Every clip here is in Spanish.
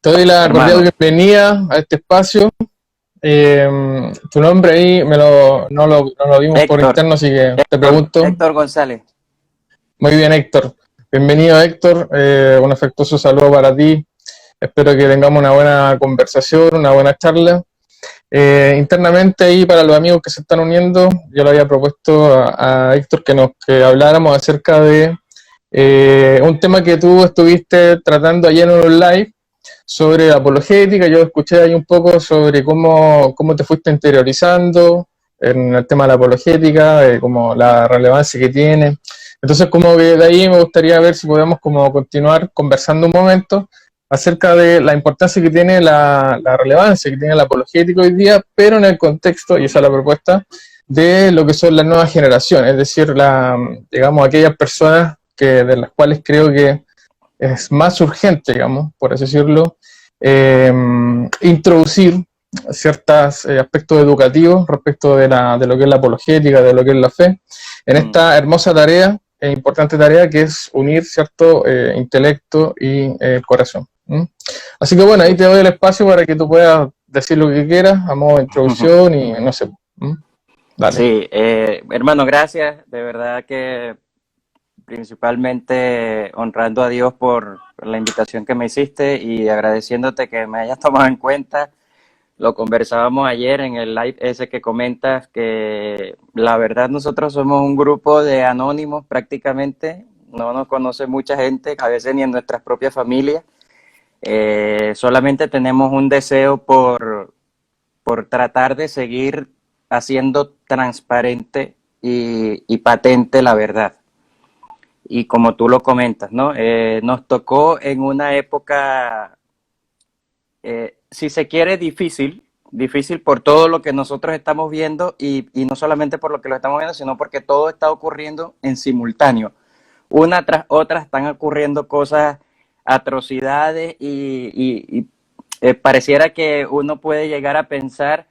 Te doy la cordial Hermano, bienvenida a este espacio. Tu nombre ahí no lo vimos por Héctor, interno, así que te Héctor, pregunto. Héctor González. Muy bien, Héctor. Bienvenido, Héctor. Un afectuoso saludo para ti. Espero que tengamos una buena conversación, una buena charla. Internamente ahí, para los amigos que se están uniendo, yo le había propuesto a Héctor que habláramos acerca de un tema que tú estuviste tratando ayer en un live sobre la apologética. Yo escuché ahí un poco sobre cómo te fuiste interiorizando en el tema de la apologética, como la relevancia que tiene. Entonces, como que de ahí me gustaría ver si podemos como continuar conversando un momento acerca de la importancia que tiene la relevancia que tiene la apologética hoy día, pero en el contexto, y esa es la propuesta, de lo que son las nuevas generaciones, es decir, digamos, aquellas personas de las cuales creo que es más urgente, digamos, por así decirlo, eh, introducir ciertos aspectos educativos respecto de lo que es la apologética, de lo que es la fe, en Mm. esta hermosa tarea, importante tarea que es unir cierto intelecto y corazón. ¿Mm? Así que bueno, ahí te doy el espacio para que tú puedas decir lo que quieras a modo de introducción y no sé. ¿Mm? Dale. Sí, hermano, gracias. De verdad que principalmente honrando a Dios por la invitación que me hiciste y agradeciéndote que me hayas tomado en cuenta. Lo conversábamos ayer en el live ese que comentas, que la verdad nosotros somos un grupo de anónimos prácticamente. No nos conoce mucha gente, a veces ni en nuestras propias familias. Solamente tenemos un deseo por tratar de seguir haciendo transparente y patente la verdad. Y como tú lo comentas, ¿no? Nos tocó en una época, si se quiere, difícil, difícil por todo lo que nosotros estamos viendo y no solamente por lo que lo estamos viendo, sino porque todo está ocurriendo en simultáneo. Una tras otra están ocurriendo cosas, atrocidades pareciera que uno puede llegar a pensar,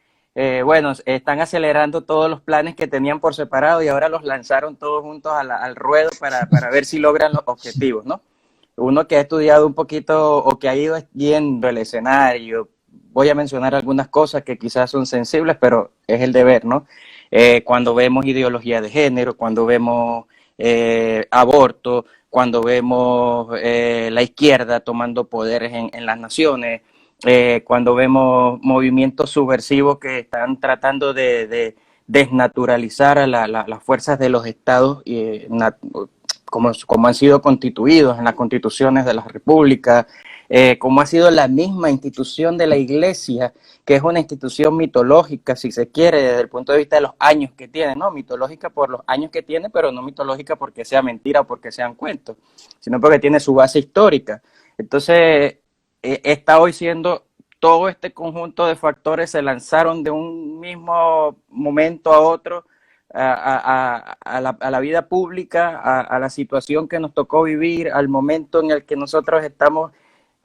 bueno, están acelerando todos los planes que tenían por separado y ahora los lanzaron todos juntos al ruedo para ver si logran los objetivos, ¿no? Uno que ha estudiado un poquito o que ha ido viendo el escenario, voy a mencionar algunas cosas que quizás son sensibles, pero es el deber, ¿no? Cuando vemos ideología de género, cuando vemos aborto, cuando vemos la izquierda tomando poderes en las naciones, cuando vemos movimientos subversivos que están tratando de desnaturalizar a las fuerzas de los estados como han sido constituidos en las constituciones de la República, como ha sido la misma institución de la Iglesia, que es una institución mitológica, si se quiere, desde el punto de vista de los años que tiene, ¿no? Mitológica por los años que tiene, pero no mitológica porque sea mentira o porque sean cuentos, sino porque tiene su base histórica. Entonces, está hoy siendo todo este conjunto de factores se lanzaron de un mismo momento a otro a la vida pública, a la situación que nos tocó vivir, al momento en el que nosotros estamos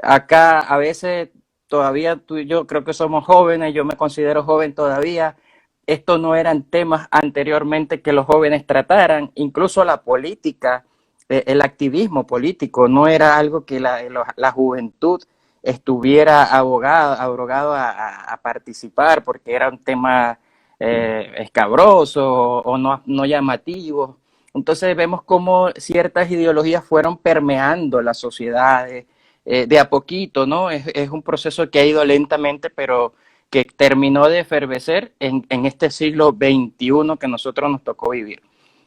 acá. A veces todavía tú y yo creo que somos jóvenes, yo me considero joven todavía. Estos no eran temas anteriormente que los jóvenes trataran, incluso la política, el activismo político no era algo que la juventud estuviera abrogado a participar porque era un tema escabroso o no llamativo. Entonces vemos cómo ciertas ideologías fueron permeando las sociedades de a poquito, ¿no? Es un proceso que ha ido lentamente, pero que terminó de efervecer en este siglo XXI que nosotros nos tocó vivir.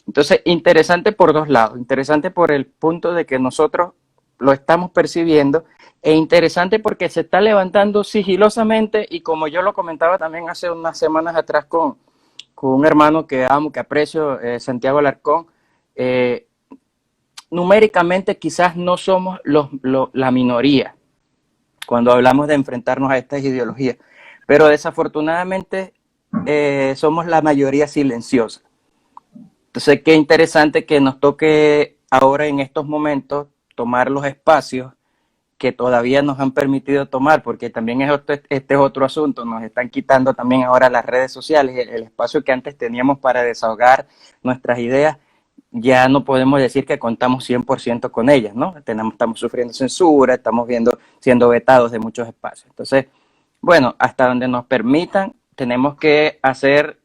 Entonces, interesante por dos lados. Interesante por el punto de que nosotros lo estamos percibiendo e interesante porque se está levantando sigilosamente y como yo lo comentaba también hace unas semanas atrás con un hermano que amo, que aprecio, Santiago Alarcón, eh, numéricamente quizás no somos la minoría cuando hablamos de enfrentarnos a estas ideologías, pero desafortunadamente somos la mayoría silenciosa. Entonces, qué interesante que nos toque ahora en estos momentos tomar los espacios que todavía nos han permitido tomar, porque también este es otro asunto, nos están quitando también ahora las redes sociales, el espacio que antes teníamos para desahogar nuestras ideas, ya no podemos decir que contamos 100% con ellas, ¿no? Estamos sufriendo censura, estamos siendo vetados de muchos espacios. Entonces, bueno, hasta donde nos permitan, tenemos que hacer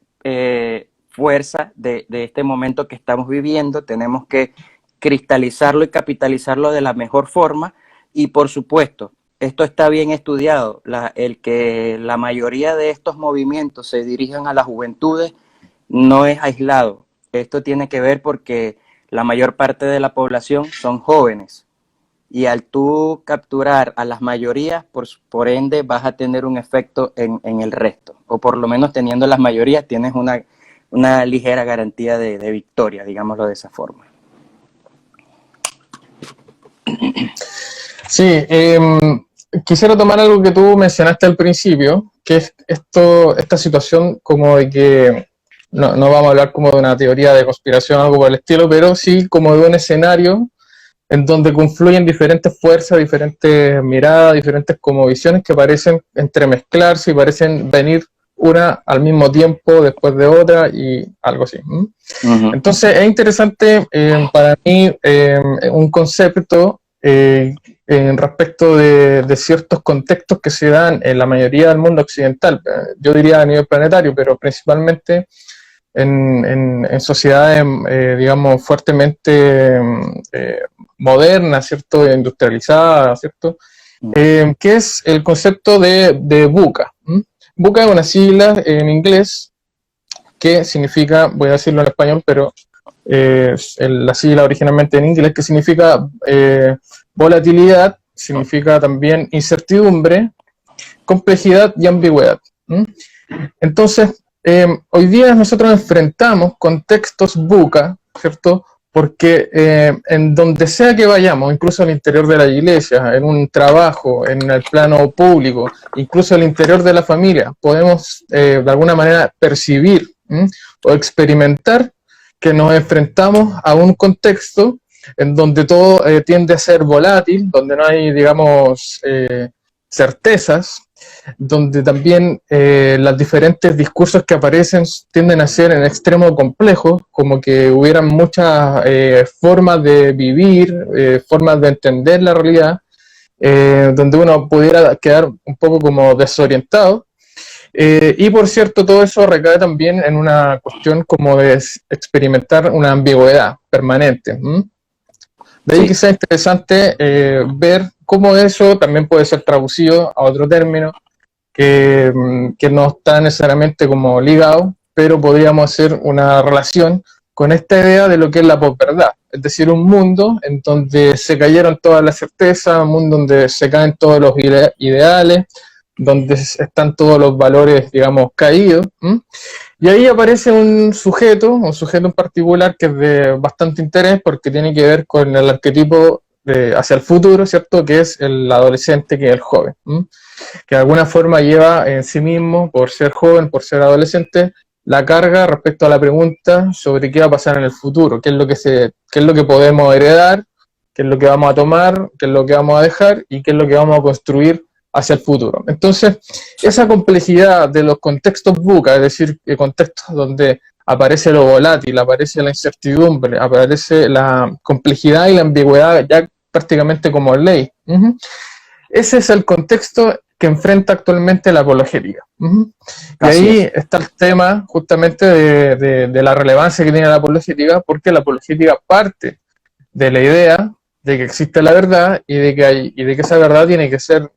fuerza de este momento que estamos viviendo, tenemos que cristalizarlo y capitalizarlo de la mejor forma y, por supuesto, esto está bien estudiado, el que la mayoría de estos movimientos se dirijan a las juventudes no es aislado. Esto tiene que ver porque la mayor parte de la población son jóvenes y al tú capturar a las mayorías, por ende vas a tener un efecto en el resto, o por lo menos teniendo las mayorías tienes una ligera garantía de victoria, digámoslo de esa forma. Sí, quisiera tomar algo que tú mencionaste al principio, que es esta situación como de que, no vamos a hablar como de una teoría de conspiración o algo por el estilo, pero sí como de un escenario en donde confluyen diferentes fuerzas, diferentes miradas, diferentes como visiones que parecen entremezclarse y parecen venir una al mismo tiempo después de otra y algo así. Entonces es interesante para mí un concepto en respecto de ciertos contextos que se dan en la mayoría del mundo occidental, yo diría a nivel planetario, pero principalmente en sociedades, digamos, fuertemente modernas, ¿cierto? Industrializadas, ¿cierto? Que es el concepto de VUCA. VUCA es una sigla en inglés que significa, voy a decirlo en español, pero la sigla originalmente en inglés, que significa volatilidad, significa también incertidumbre, complejidad y ambigüedad. Entonces, hoy día nosotros enfrentamos contextos VUCA, ¿cierto? Porque en donde sea que vayamos, incluso al interior de la iglesia, en un trabajo, en el plano público, incluso al interior de la familia, podemos de alguna manera percibir o experimentar que nos enfrentamos a un contexto en donde todo tiende a ser volátil, donde no hay, digamos, certezas, donde también los diferentes discursos que aparecen tienden a ser en extremo complejos, como que hubieran muchas formas de vivir, formas de entender la realidad, donde uno pudiera quedar un poco como desorientado. Y por cierto, todo eso recae también en una cuestión como de experimentar una ambigüedad permanente. De ahí que sea interesante ver cómo eso también puede ser traducido a otro término que no está necesariamente como ligado, pero podríamos hacer una relación con esta idea de lo que es la posverdad, es decir, un mundo en donde se cayeron todas las certezas, un mundo donde se caen todos los ideales, donde están todos los valores, digamos, caídos. Y ahí aparece un sujeto en particular que es de bastante interés porque tiene que ver con el arquetipo hacia el futuro, ¿cierto? Que es el adolescente, que es el joven, que de alguna forma lleva en sí mismo, por ser joven, por ser adolescente, la carga respecto a la pregunta sobre qué va a pasar en el futuro, qué es lo que podemos heredar, qué es lo que vamos a tomar, qué es lo que vamos a dejar y qué es lo que vamos a construir hacia el futuro. Entonces, esa complejidad de los contextos VUCA, es decir, contextos donde aparece lo volátil, aparece la incertidumbre, aparece la complejidad y la ambigüedad ya prácticamente como ley. Ese es el contexto que enfrenta actualmente la apologética. Y ahí está el tema justamente de la relevancia que tiene la apologética, porque la apologética parte de la idea de que existe la verdad y de que esa verdad tiene que ser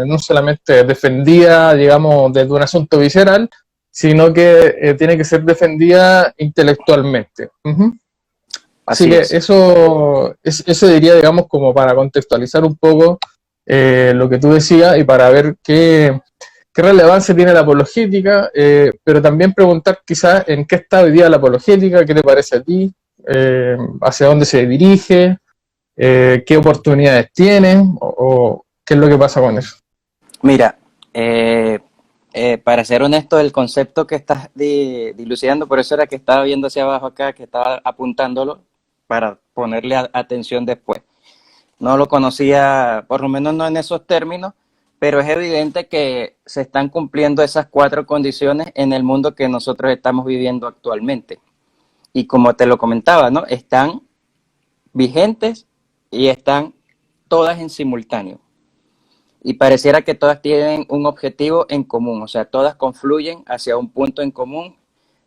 no solamente defendida, digamos, desde un asunto visceral, sino que tiene que ser defendida intelectualmente. Así que eso diría, digamos, como para contextualizar un poco lo que tú decías y para ver qué relevancia tiene la apologética, pero también preguntar quizás en qué está hoy día la apologética, qué te parece a ti, hacia dónde se dirige, qué oportunidades tienen o qué es lo que pasa con eso. Mira, para ser honesto, el concepto que estás dilucidando, por eso era que estaba viendo hacia abajo acá, que estaba apuntándolo para ponerle atención después. No lo conocía, por lo menos no en esos términos, pero es evidente que se están cumpliendo esas 4 condiciones en el mundo que nosotros estamos viviendo actualmente. y como te lo comentaba, ¿no? Están vigentes y están todas en simultáneo. Y pareciera que todas tienen un objetivo en común, o sea, todas confluyen hacia un punto en común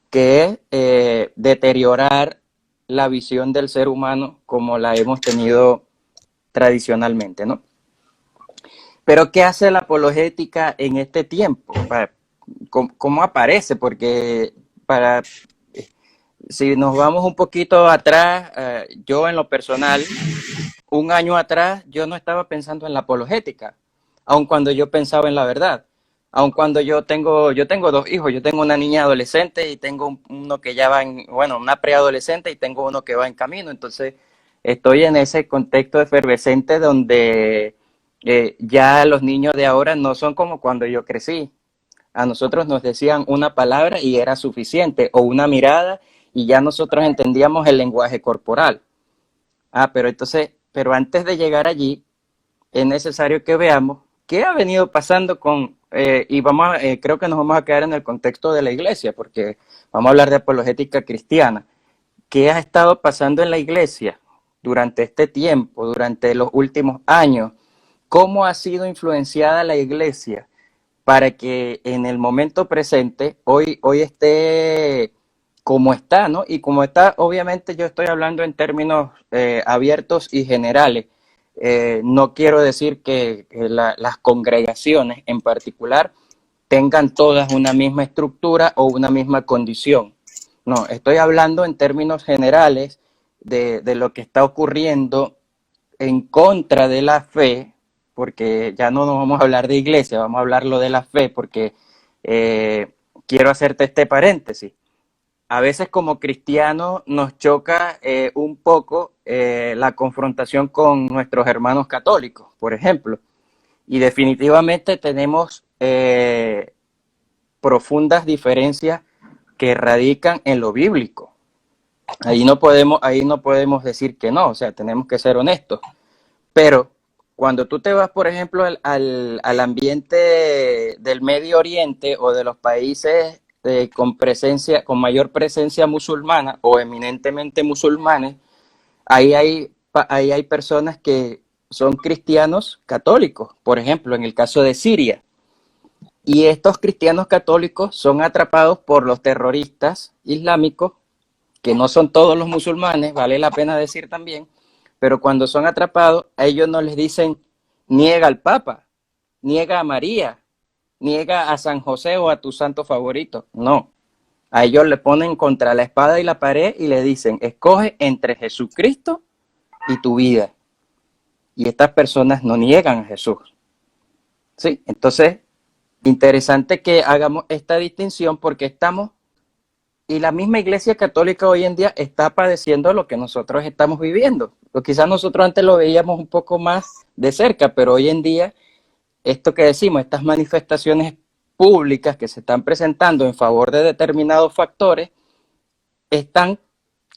que es deteriorar la visión del ser humano como la hemos tenido tradicionalmente, ¿no? Pero ¿qué hace la apologética en este tiempo? ¿Cómo aparece? Porque si nos vamos un poquito atrás, yo en lo personal, un año atrás yo no estaba pensando en la apologética, aun cuando yo pensaba en la verdad, aun cuando yo tengo dos hijos, yo tengo una niña adolescente y tengo uno que ya va una preadolescente y tengo uno que va en camino, entonces estoy en ese contexto efervescente donde ya los niños de ahora no son como cuando yo crecí. A nosotros nos decían una palabra y era suficiente, o una mirada y ya nosotros entendíamos el lenguaje corporal. Pero antes de llegar allí, es necesario que veamos qué ha venido pasando creo que nos vamos a quedar en el contexto de la iglesia, porque vamos a hablar de apologética cristiana. ¿Qué ha estado pasando en la iglesia durante este tiempo, durante los últimos años? ¿Cómo ha sido influenciada la iglesia para que en el momento presente hoy esté como está, ¿no? Y como está, obviamente yo estoy hablando en términos abiertos y generales. No quiero decir que las congregaciones en particular tengan todas una misma estructura o una misma condición. No, estoy hablando en términos generales de lo que está ocurriendo en contra de la fe, porque ya no nos vamos a hablar de iglesia, vamos a hablarlo de la fe, porque quiero hacerte este paréntesis. A veces como cristianos nos choca un poco la confrontación con nuestros hermanos católicos, por ejemplo, y definitivamente tenemos profundas diferencias que radican en lo bíblico. Ahí no podemos decir que no, o sea, tenemos que ser honestos. Pero cuando tú te vas, por ejemplo, al ambiente del Medio Oriente o de los países con mayor presencia musulmana o eminentemente musulmanes, ahí hay personas que son cristianos católicos, por ejemplo, en el caso de Siria. Y estos cristianos católicos son atrapados por los terroristas islámicos, que no son todos los musulmanes, vale la pena decir también, pero cuando son atrapados, a ellos no les dicen niega al Papa, niega a María, niega a San José o a tu santo favorito. No, a ellos le ponen contra la espada y la pared y le dicen, escoge entre Jesucristo y tu vida. Y estas personas no niegan a Jesús. ¿Sí? Entonces, interesante que hagamos esta distinción porque y la misma Iglesia Católica hoy en día está padeciendo lo que nosotros estamos viviendo. O quizás nosotros antes lo veíamos un poco más de cerca, pero hoy en día esto que decimos, estas manifestaciones públicas que se están presentando en favor de determinados factores, están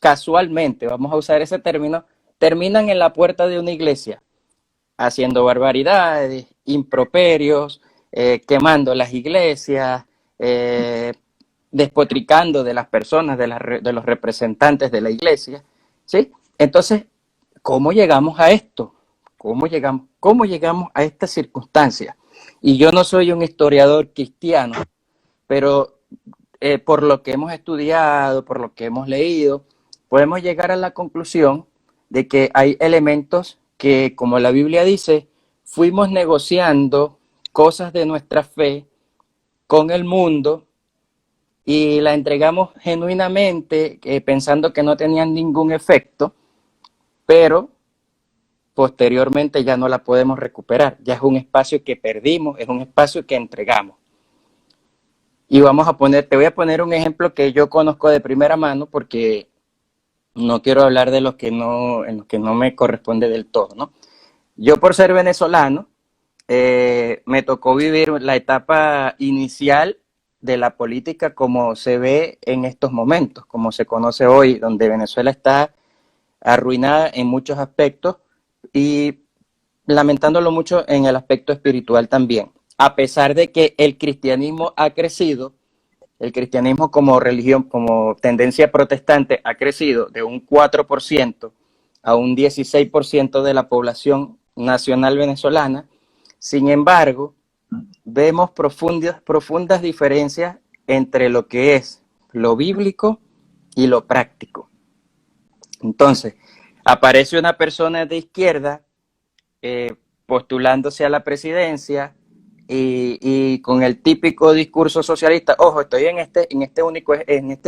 casualmente, vamos a usar ese término, terminan en la puerta de una iglesia, haciendo barbaridades, improperios, quemando las iglesias, despotricando de las personas, de los representantes de la iglesia, ¿sí? Entonces, ¿cómo llegamos a esto? ¿Cómo llegamos a esta circunstancia? Y yo no soy un historiador cristiano, pero por lo que hemos estudiado, por lo que hemos leído, podemos llegar a la conclusión de que hay elementos que, como la Biblia dice, fuimos negociando cosas de nuestra fe con el mundo y la entregamos genuinamente pensando que no tenían ningún efecto, pero posteriormente ya no la podemos recuperar. Ya es un espacio que perdimos, es un espacio que entregamos. Y te voy a poner un ejemplo que yo conozco de primera mano porque no quiero hablar de en los que no me corresponde del todo, ¿no? Yo por ser venezolano, me tocó vivir la etapa inicial de la política como se ve en estos momentos, como se conoce hoy, donde Venezuela está arruinada en muchos aspectos y lamentándolo mucho en el aspecto espiritual también. A pesar de que el cristianismo ha crecido, el cristianismo como religión, como tendencia protestante, ha crecido de un 4% a un 16% de la población nacional venezolana. Sin embargo, vemos profundas diferencias entre lo que es lo bíblico y lo práctico. Entonces, aparece una persona de izquierda postulándose a la presidencia y con el típico discurso socialista. Ojo, estoy en este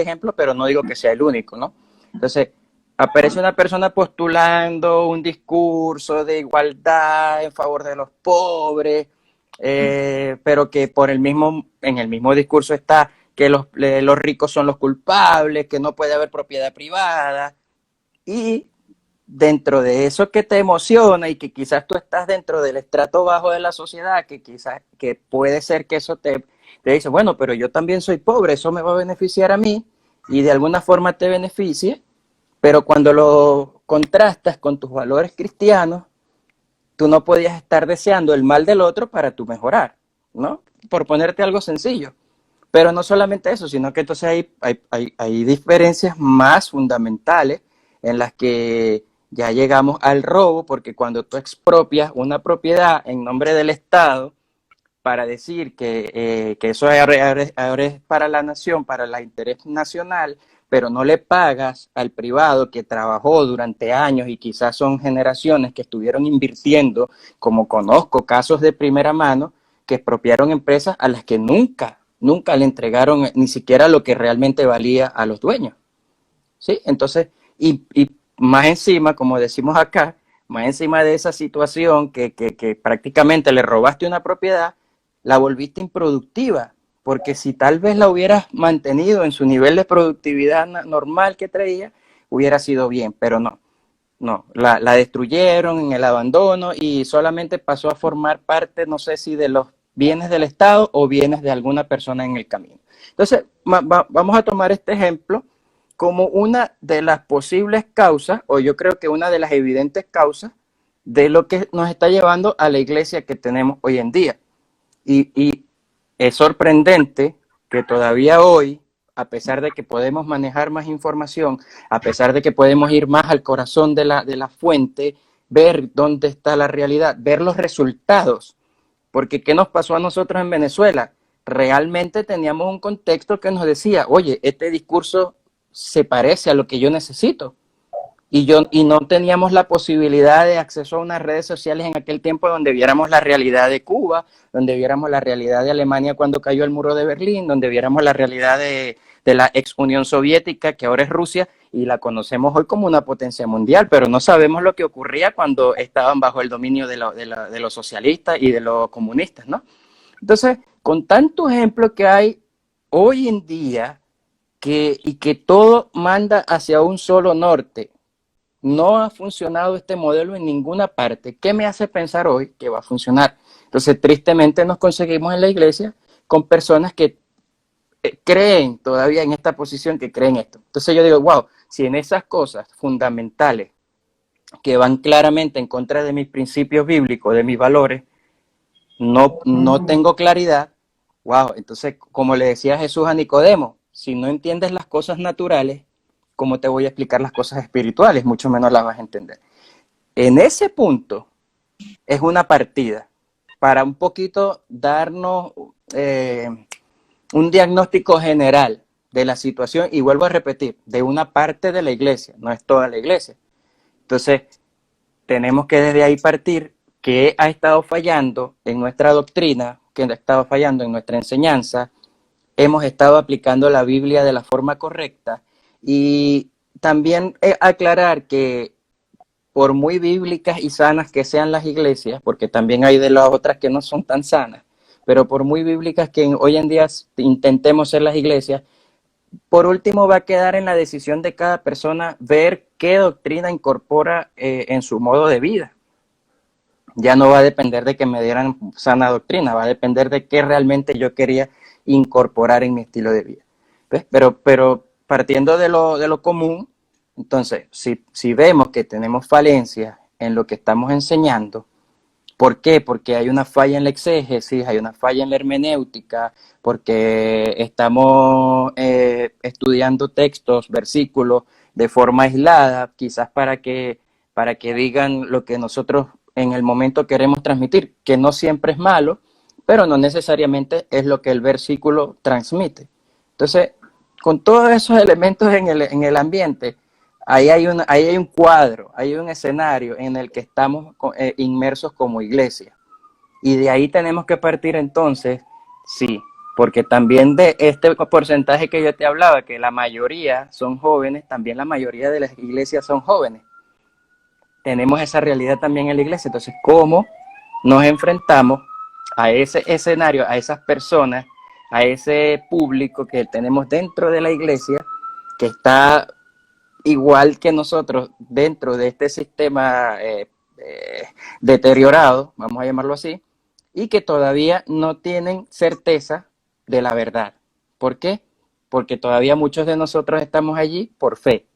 ejemplo, pero no digo que sea el único, ¿no? Entonces, aparece una persona postulando un discurso de igualdad en favor de los pobres, pero que en el mismo discurso está que los ricos son los culpables, que no puede haber propiedad privada. Y dentro de eso que te emociona y que quizás tú estás dentro del estrato bajo de la sociedad, que puede ser que eso te dice, bueno, pero yo también soy pobre, eso me va a beneficiar a mí, y de alguna forma te beneficie, pero cuando lo contrastas con tus valores cristianos, tú no podías estar deseando el mal del otro para tú mejorar, ¿no? Por ponerte algo sencillo. Pero no solamente eso, sino que entonces hay diferencias más fundamentales en las que ya llegamos al robo, porque cuando tú expropias una propiedad en nombre del Estado para decir que eso ahora es para la nación, para el interés nacional, pero no le pagas al privado que trabajó durante años y quizás son generaciones que estuvieron invirtiendo, como conozco casos de primera mano, que expropiaron empresas a las que nunca le entregaron ni siquiera lo que realmente valía a los dueños. ¿Sí? Entonces, y más encima, como decimos acá, más encima de esa situación que prácticamente le robaste una propiedad, la volviste improductiva, porque si tal vez la hubieras mantenido en su nivel de productividad normal que traía, hubiera sido bien, pero no, la destruyeron en el abandono y solamente pasó a formar parte, no sé si de los bienes del Estado o bienes de alguna persona en el camino. Entonces, vamos a tomar este ejemplo como una de las posibles causas, o yo creo que una de las evidentes causas de lo que nos está llevando a la iglesia que tenemos hoy en día. Y es sorprendente que todavía hoy, a pesar de que podemos manejar más información, a pesar de que podemos ir más al corazón de la fuente, ver dónde está la realidad, ver los resultados. Porque ¿qué nos pasó a nosotros en Venezuela? Realmente teníamos un contexto que nos decía, oye, este discurso se parece a lo que yo necesito. Y no teníamos la posibilidad de acceso a unas redes sociales en aquel tiempo donde viéramos la realidad de Cuba, donde viéramos la realidad de Alemania cuando cayó el muro de Berlín, donde viéramos la realidad de la ex Unión Soviética, que ahora es Rusia, y la conocemos hoy como una potencia mundial, pero no sabemos lo que ocurría cuando estaban bajo el dominio de los socialistas y de los comunistas, ¿no? Entonces, con tantos ejemplos que hay hoy en día, y que todo manda hacia un solo norte, no ha funcionado este modelo en ninguna parte. ¿Qué me hace pensar hoy que va a funcionar? Entonces, tristemente nos conseguimos en la iglesia con personas que creen todavía en esta posición, que creen esto. Entonces yo digo, wow, si en esas cosas fundamentales que van claramente en contra de mis principios bíblicos, de mis valores, no tengo claridad, wow, entonces como le decía Jesús a Nicodemo, si no entiendes las cosas naturales, ¿cómo te voy a explicar las cosas espirituales? Mucho menos las vas a entender. En ese punto es una partida para un poquito darnos un diagnóstico general de la situación, y vuelvo a repetir, de una parte de la iglesia, no es toda la iglesia. Entonces, tenemos que desde ahí partir qué ha estado fallando en nuestra doctrina, qué ha estado fallando en nuestra enseñanza, hemos estado aplicando la Biblia de la forma correcta. Y también aclarar que por muy bíblicas y sanas que sean las iglesias, porque también hay de las otras que no son tan sanas, pero por muy bíblicas que hoy en día intentemos ser las iglesias, por último va a quedar en la decisión de cada persona ver qué doctrina incorpora en su modo de vida. Ya no va a depender de que me dieran sana doctrina, va a depender de qué realmente yo quería incorporar en mi estilo de vida. ¿Ves? Pero partiendo de lo común, entonces, si vemos que tenemos falencias en lo que estamos enseñando, ¿Por qué? Porque hay una falla en la exégesis, hay una falla en la hermenéutica, porque estamos estudiando textos, versículos de forma aislada, quizás para que digan lo que nosotros en el momento queremos transmitir, que no siempre es malo, pero no necesariamente es lo que el versículo transmite. Entonces, con todos esos elementos en el ambiente, ahí hay un cuadro, hay un escenario en el que estamos inmersos como iglesia. Y de ahí tenemos que partir entonces, sí, porque también de este porcentaje que yo te hablaba, que la mayoría son jóvenes, también la mayoría de las iglesias son jóvenes. Tenemos esa realidad también en la iglesia. Entonces, ¿cómo nos enfrentamos a ese escenario, a esas personas, a ese público que tenemos dentro de la iglesia, que está igual que nosotros dentro de este sistema deteriorado, vamos a llamarlo así, y que todavía no tienen certeza de la verdad? ¿Por qué? Porque todavía muchos de nosotros estamos allí por fe,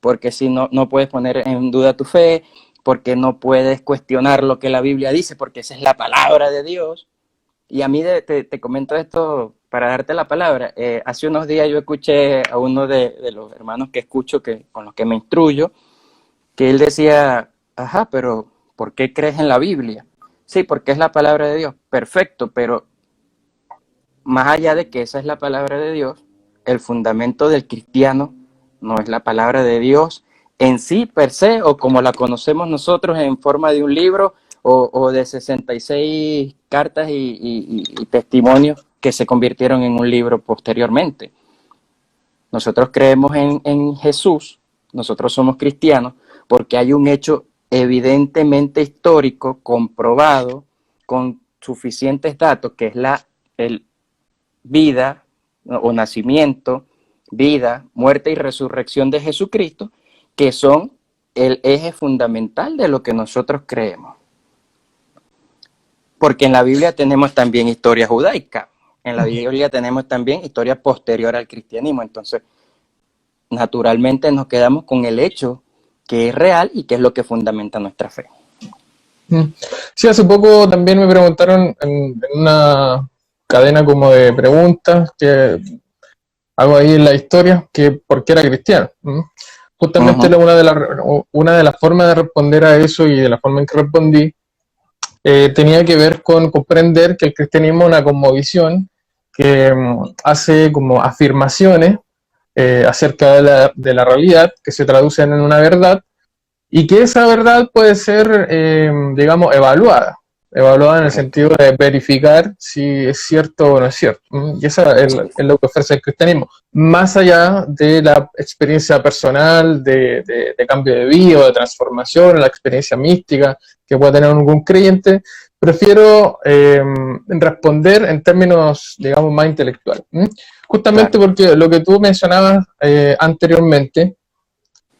porque si no, no puedes poner en duda tu fe, porque no puedes cuestionar lo que la Biblia dice, porque esa es la palabra de Dios. Y a mí te comento esto para darte la palabra. Hace unos días yo escuché a uno de los hermanos que escucho, con los que me instruyo, que él decía, ajá, pero ¿por qué crees en la Biblia? Sí, porque es la palabra de Dios. Perfecto, pero más allá de que esa es la palabra de Dios, el fundamento del cristiano no es la palabra de Dios en sí, per se, o como la conocemos nosotros en forma de un libro o de 66 cartas y testimonios que se convirtieron en un libro posteriormente. Nosotros creemos en Jesús, nosotros somos cristianos, porque hay un hecho evidentemente histórico, comprobado, con suficientes datos, que es el vida o nacimiento, vida, muerte y resurrección de Jesucristo, que son el eje fundamental de lo que nosotros creemos. Porque en la Biblia tenemos también historia judaica, en la Biblia tenemos también historia posterior al cristianismo, entonces naturalmente nos quedamos con el hecho que es real y que es lo que fundamenta nuestra fe. Sí, hace poco también me preguntaron en una cadena como de preguntas que hago ahí en la historia, que por qué era cristiano. Justamente una de las formas de responder a eso y de la forma en que respondí tenía que ver con comprender que el cristianismo es una cosmovisión que hace como afirmaciones acerca de la realidad que se traducen en una verdad y que esa verdad puede ser, digamos, evaluada en el sentido de verificar si es cierto o no es cierto. Y eso es lo que ofrece el cristianismo, más allá de la experiencia personal, de cambio de vida, de transformación, la experiencia mística que pueda tener algún creyente. Prefiero responder en términos, digamos, más intelectuales. Justamente porque lo que tú mencionabas anteriormente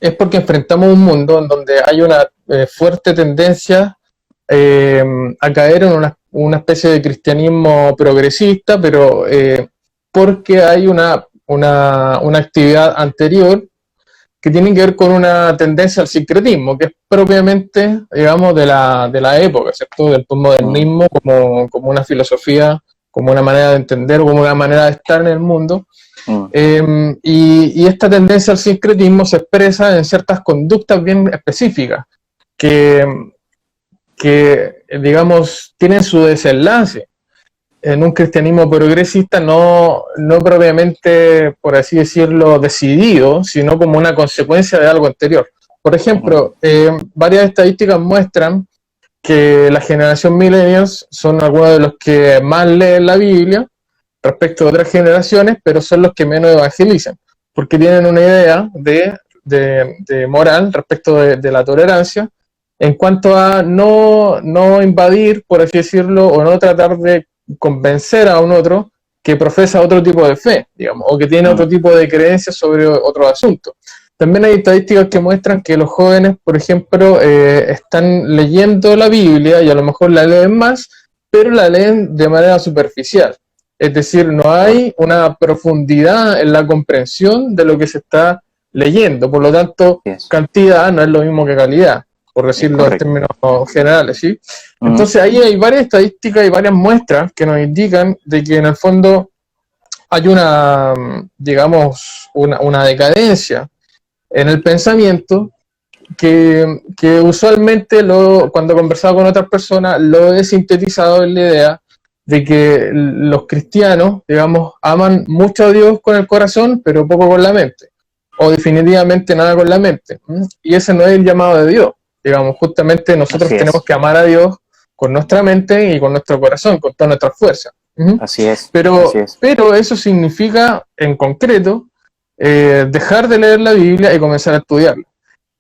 es porque enfrentamos un mundo en donde hay una fuerte tendencia a caer en una especie de cristianismo progresista, pero porque hay una actividad anterior que tiene que ver con una tendencia al sincretismo, que es propiamente, digamos, de la época, ¿cierto? Del postmodernismo como una filosofía, como una manera de entender, como una manera de estar en el mundo. Y esta tendencia al sincretismo se expresa en ciertas conductas bien específicas que digamos, tienen su desenlace en un cristianismo progresista, no propiamente, por así decirlo, decidido, sino como una consecuencia de algo anterior. Por ejemplo, varias estadísticas muestran que la generación millennials son algunos de los que más leen la Biblia respecto a otras generaciones, pero son los que menos evangelizan, porque tienen una idea de moral respecto de la tolerancia, en cuanto a no invadir, por así decirlo, o no tratar de convencer a un otro que profesa otro tipo de fe, digamos, o que tiene otro tipo de creencias sobre otro asunto. También hay estadísticas que muestran que los jóvenes, por ejemplo, están leyendo la Biblia y a lo mejor la leen más, pero la leen de manera superficial. Es decir, no hay una profundidad en la comprensión de lo que se está leyendo. Por lo tanto, cantidad no es lo mismo que calidad. por decirlo en correcto. términos generales, ¿sí? Entonces ahí hay varias estadísticas y varias muestras que nos indican de que en el fondo hay una, digamos, una decadencia en el pensamiento que usualmente cuando he conversado con otras personas lo he sintetizado en la idea de que los cristianos, digamos, aman mucho a Dios con el corazón, pero poco con la mente, o definitivamente nada con la mente. Y ese no es el llamado de Dios. Digamos, justamente nosotros tenemos que amar a Dios con nuestra mente y con nuestro corazón, con toda nuestra fuerza. Así es. Pero eso significa, en concreto, dejar de leer la Biblia y comenzar a estudiarla.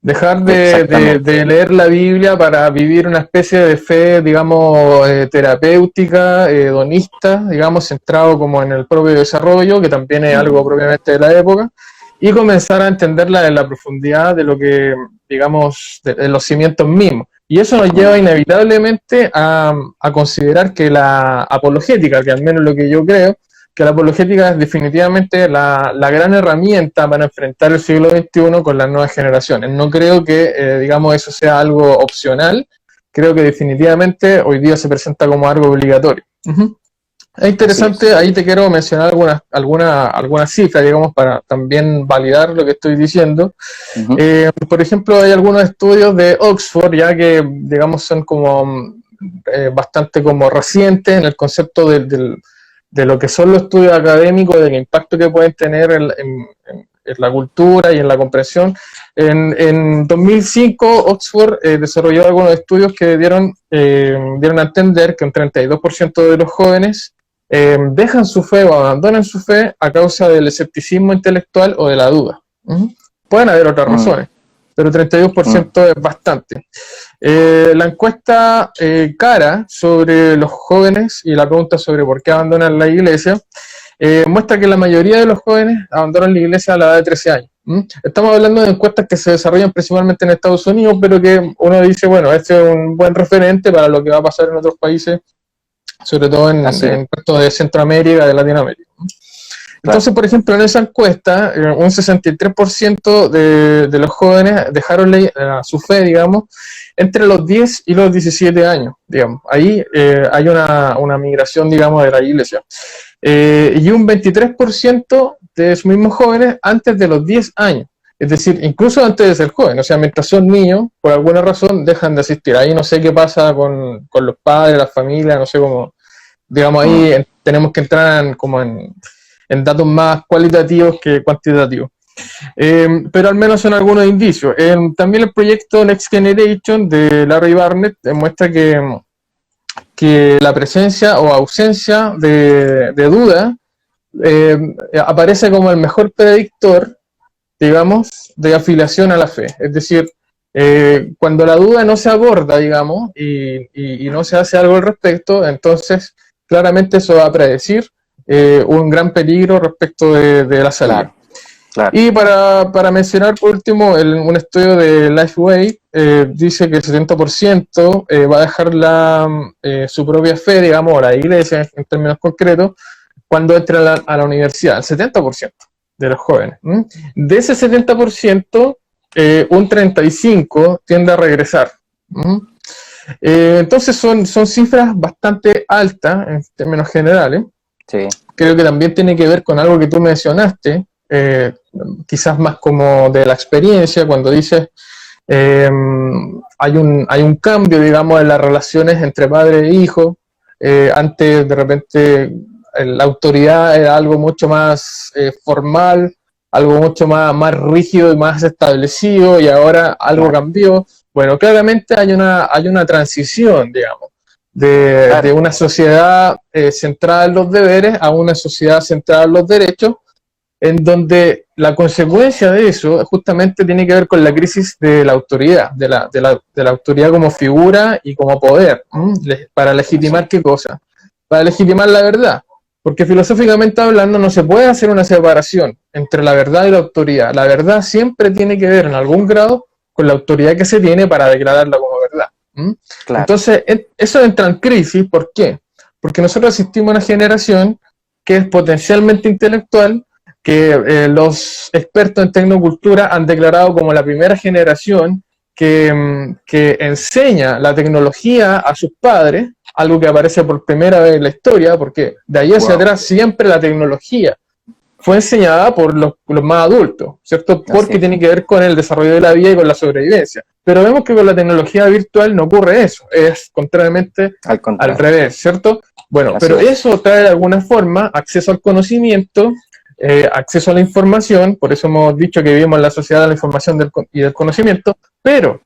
Dejar de leer la Biblia para vivir una especie de fe, digamos, terapéutica, hedonista, digamos, centrado como en el propio desarrollo, que también es algo propiamente de la época, y comenzar a entenderla en la profundidad de lo que, digamos, de los cimientos mismos. Y eso nos lleva inevitablemente a considerar que la apologética, que al menos lo que yo creo, que la apologética es definitivamente la gran herramienta para enfrentar el siglo XXI con las nuevas generaciones. No creo que, digamos, eso sea algo opcional, creo que definitivamente hoy día se presenta como algo obligatorio. Es interesante, ahí te quiero mencionar algunas cifras, digamos, para también validar lo que estoy diciendo. Por ejemplo, hay algunos estudios de Oxford, ya que, digamos, son como bastante como recientes en el concepto de lo que son los estudios académicos, del impacto que pueden tener en la cultura y en la comprensión. En 2005, Oxford desarrolló algunos estudios que dieron a entender que un 32% de los jóvenes dejan su fe o abandonan su fe a causa del escepticismo intelectual o de la duda. Pueden haber otras razones, pero 32% es bastante. La encuesta Cara sobre los jóvenes y la pregunta sobre por qué abandonan la iglesia muestra que la mayoría de los jóvenes abandonan la iglesia a la edad de 13 años. Estamos hablando de encuestas que se desarrollan principalmente en Estados Unidos, pero que uno dice, bueno, este es un buen referente para lo que va a pasar en otros países, sobre todo en puestos de Centroamérica, de Latinoamérica. Entonces, por ejemplo, en esa encuesta, un 63% de los jóvenes dejaron su fe, digamos, entre los 10 y los 17 años, digamos. Ahí hay una migración, digamos, de la iglesia. Y un 23% de esos mismos jóvenes antes de los 10 años. Es decir, incluso antes de ser joven, o sea, mientras son niños, por alguna razón dejan de asistir. Ahí no sé qué pasa con los padres, las familias, no sé cómo, digamos, ahí tenemos que entrar como en datos más cualitativos que cuantitativos. Pero al menos son algunos indicios. También el proyecto Next Generation de Larry Barnett demuestra que la presencia o ausencia de duda aparece como el mejor predictor, digamos, de afiliación a la fe. Es decir, cuando la duda no se aborda, digamos, y no se hace algo al respecto, entonces claramente eso va a predecir un gran peligro respecto de la salud. Claro. Y para mencionar por último, un estudio de Lifeway dice que el 70% va a dejar su propia fe, digamos, o la iglesia en términos concretos, cuando entre a la universidad, el 70% de los jóvenes. De ese 70%, un 35% tiende a regresar. Entonces son cifras bastante altas en términos generales. Sí. Creo que también tiene que ver con algo que tú mencionaste, quizás más como de la experiencia, cuando dices hay un cambio, digamos, en las relaciones entre padre e hijo. Antes, de repente, la autoridad era algo mucho más formal, algo mucho más rígido y más establecido, y ahora algo cambió. Bueno, claramente hay una transición, digamos, de una sociedad centrada en los deberes a una sociedad centrada en los derechos, en donde la consecuencia de eso justamente tiene que ver con la crisis de la autoridad, de la autoridad como figura y como poder. ¿Para legitimar qué cosa? Para legitimar la verdad. Porque filosóficamente hablando no se puede hacer una separación entre la verdad y la autoridad. La verdad siempre tiene que ver en algún grado con la autoridad que se tiene para declararla como verdad. Claro. Entonces, eso entra en crisis. ¿Por qué? Porque nosotros asistimos a una generación que es potencialmente intelectual, que los expertos en tecnocultura han declarado como la primera generación que enseña la tecnología a sus padres, algo que aparece por primera vez en la historia, porque de ahí hacia atrás siempre la tecnología fue enseñada por los más adultos, ¿cierto? Porque tiene que ver con el desarrollo de la vida y con la sobrevivencia. Pero vemos que con la tecnología virtual no ocurre eso, es contrariamente al revés, ¿cierto? Bueno, pero eso trae de alguna forma acceso al conocimiento, acceso a la información, por eso hemos dicho que vivimos en la sociedad de la información y del conocimiento, pero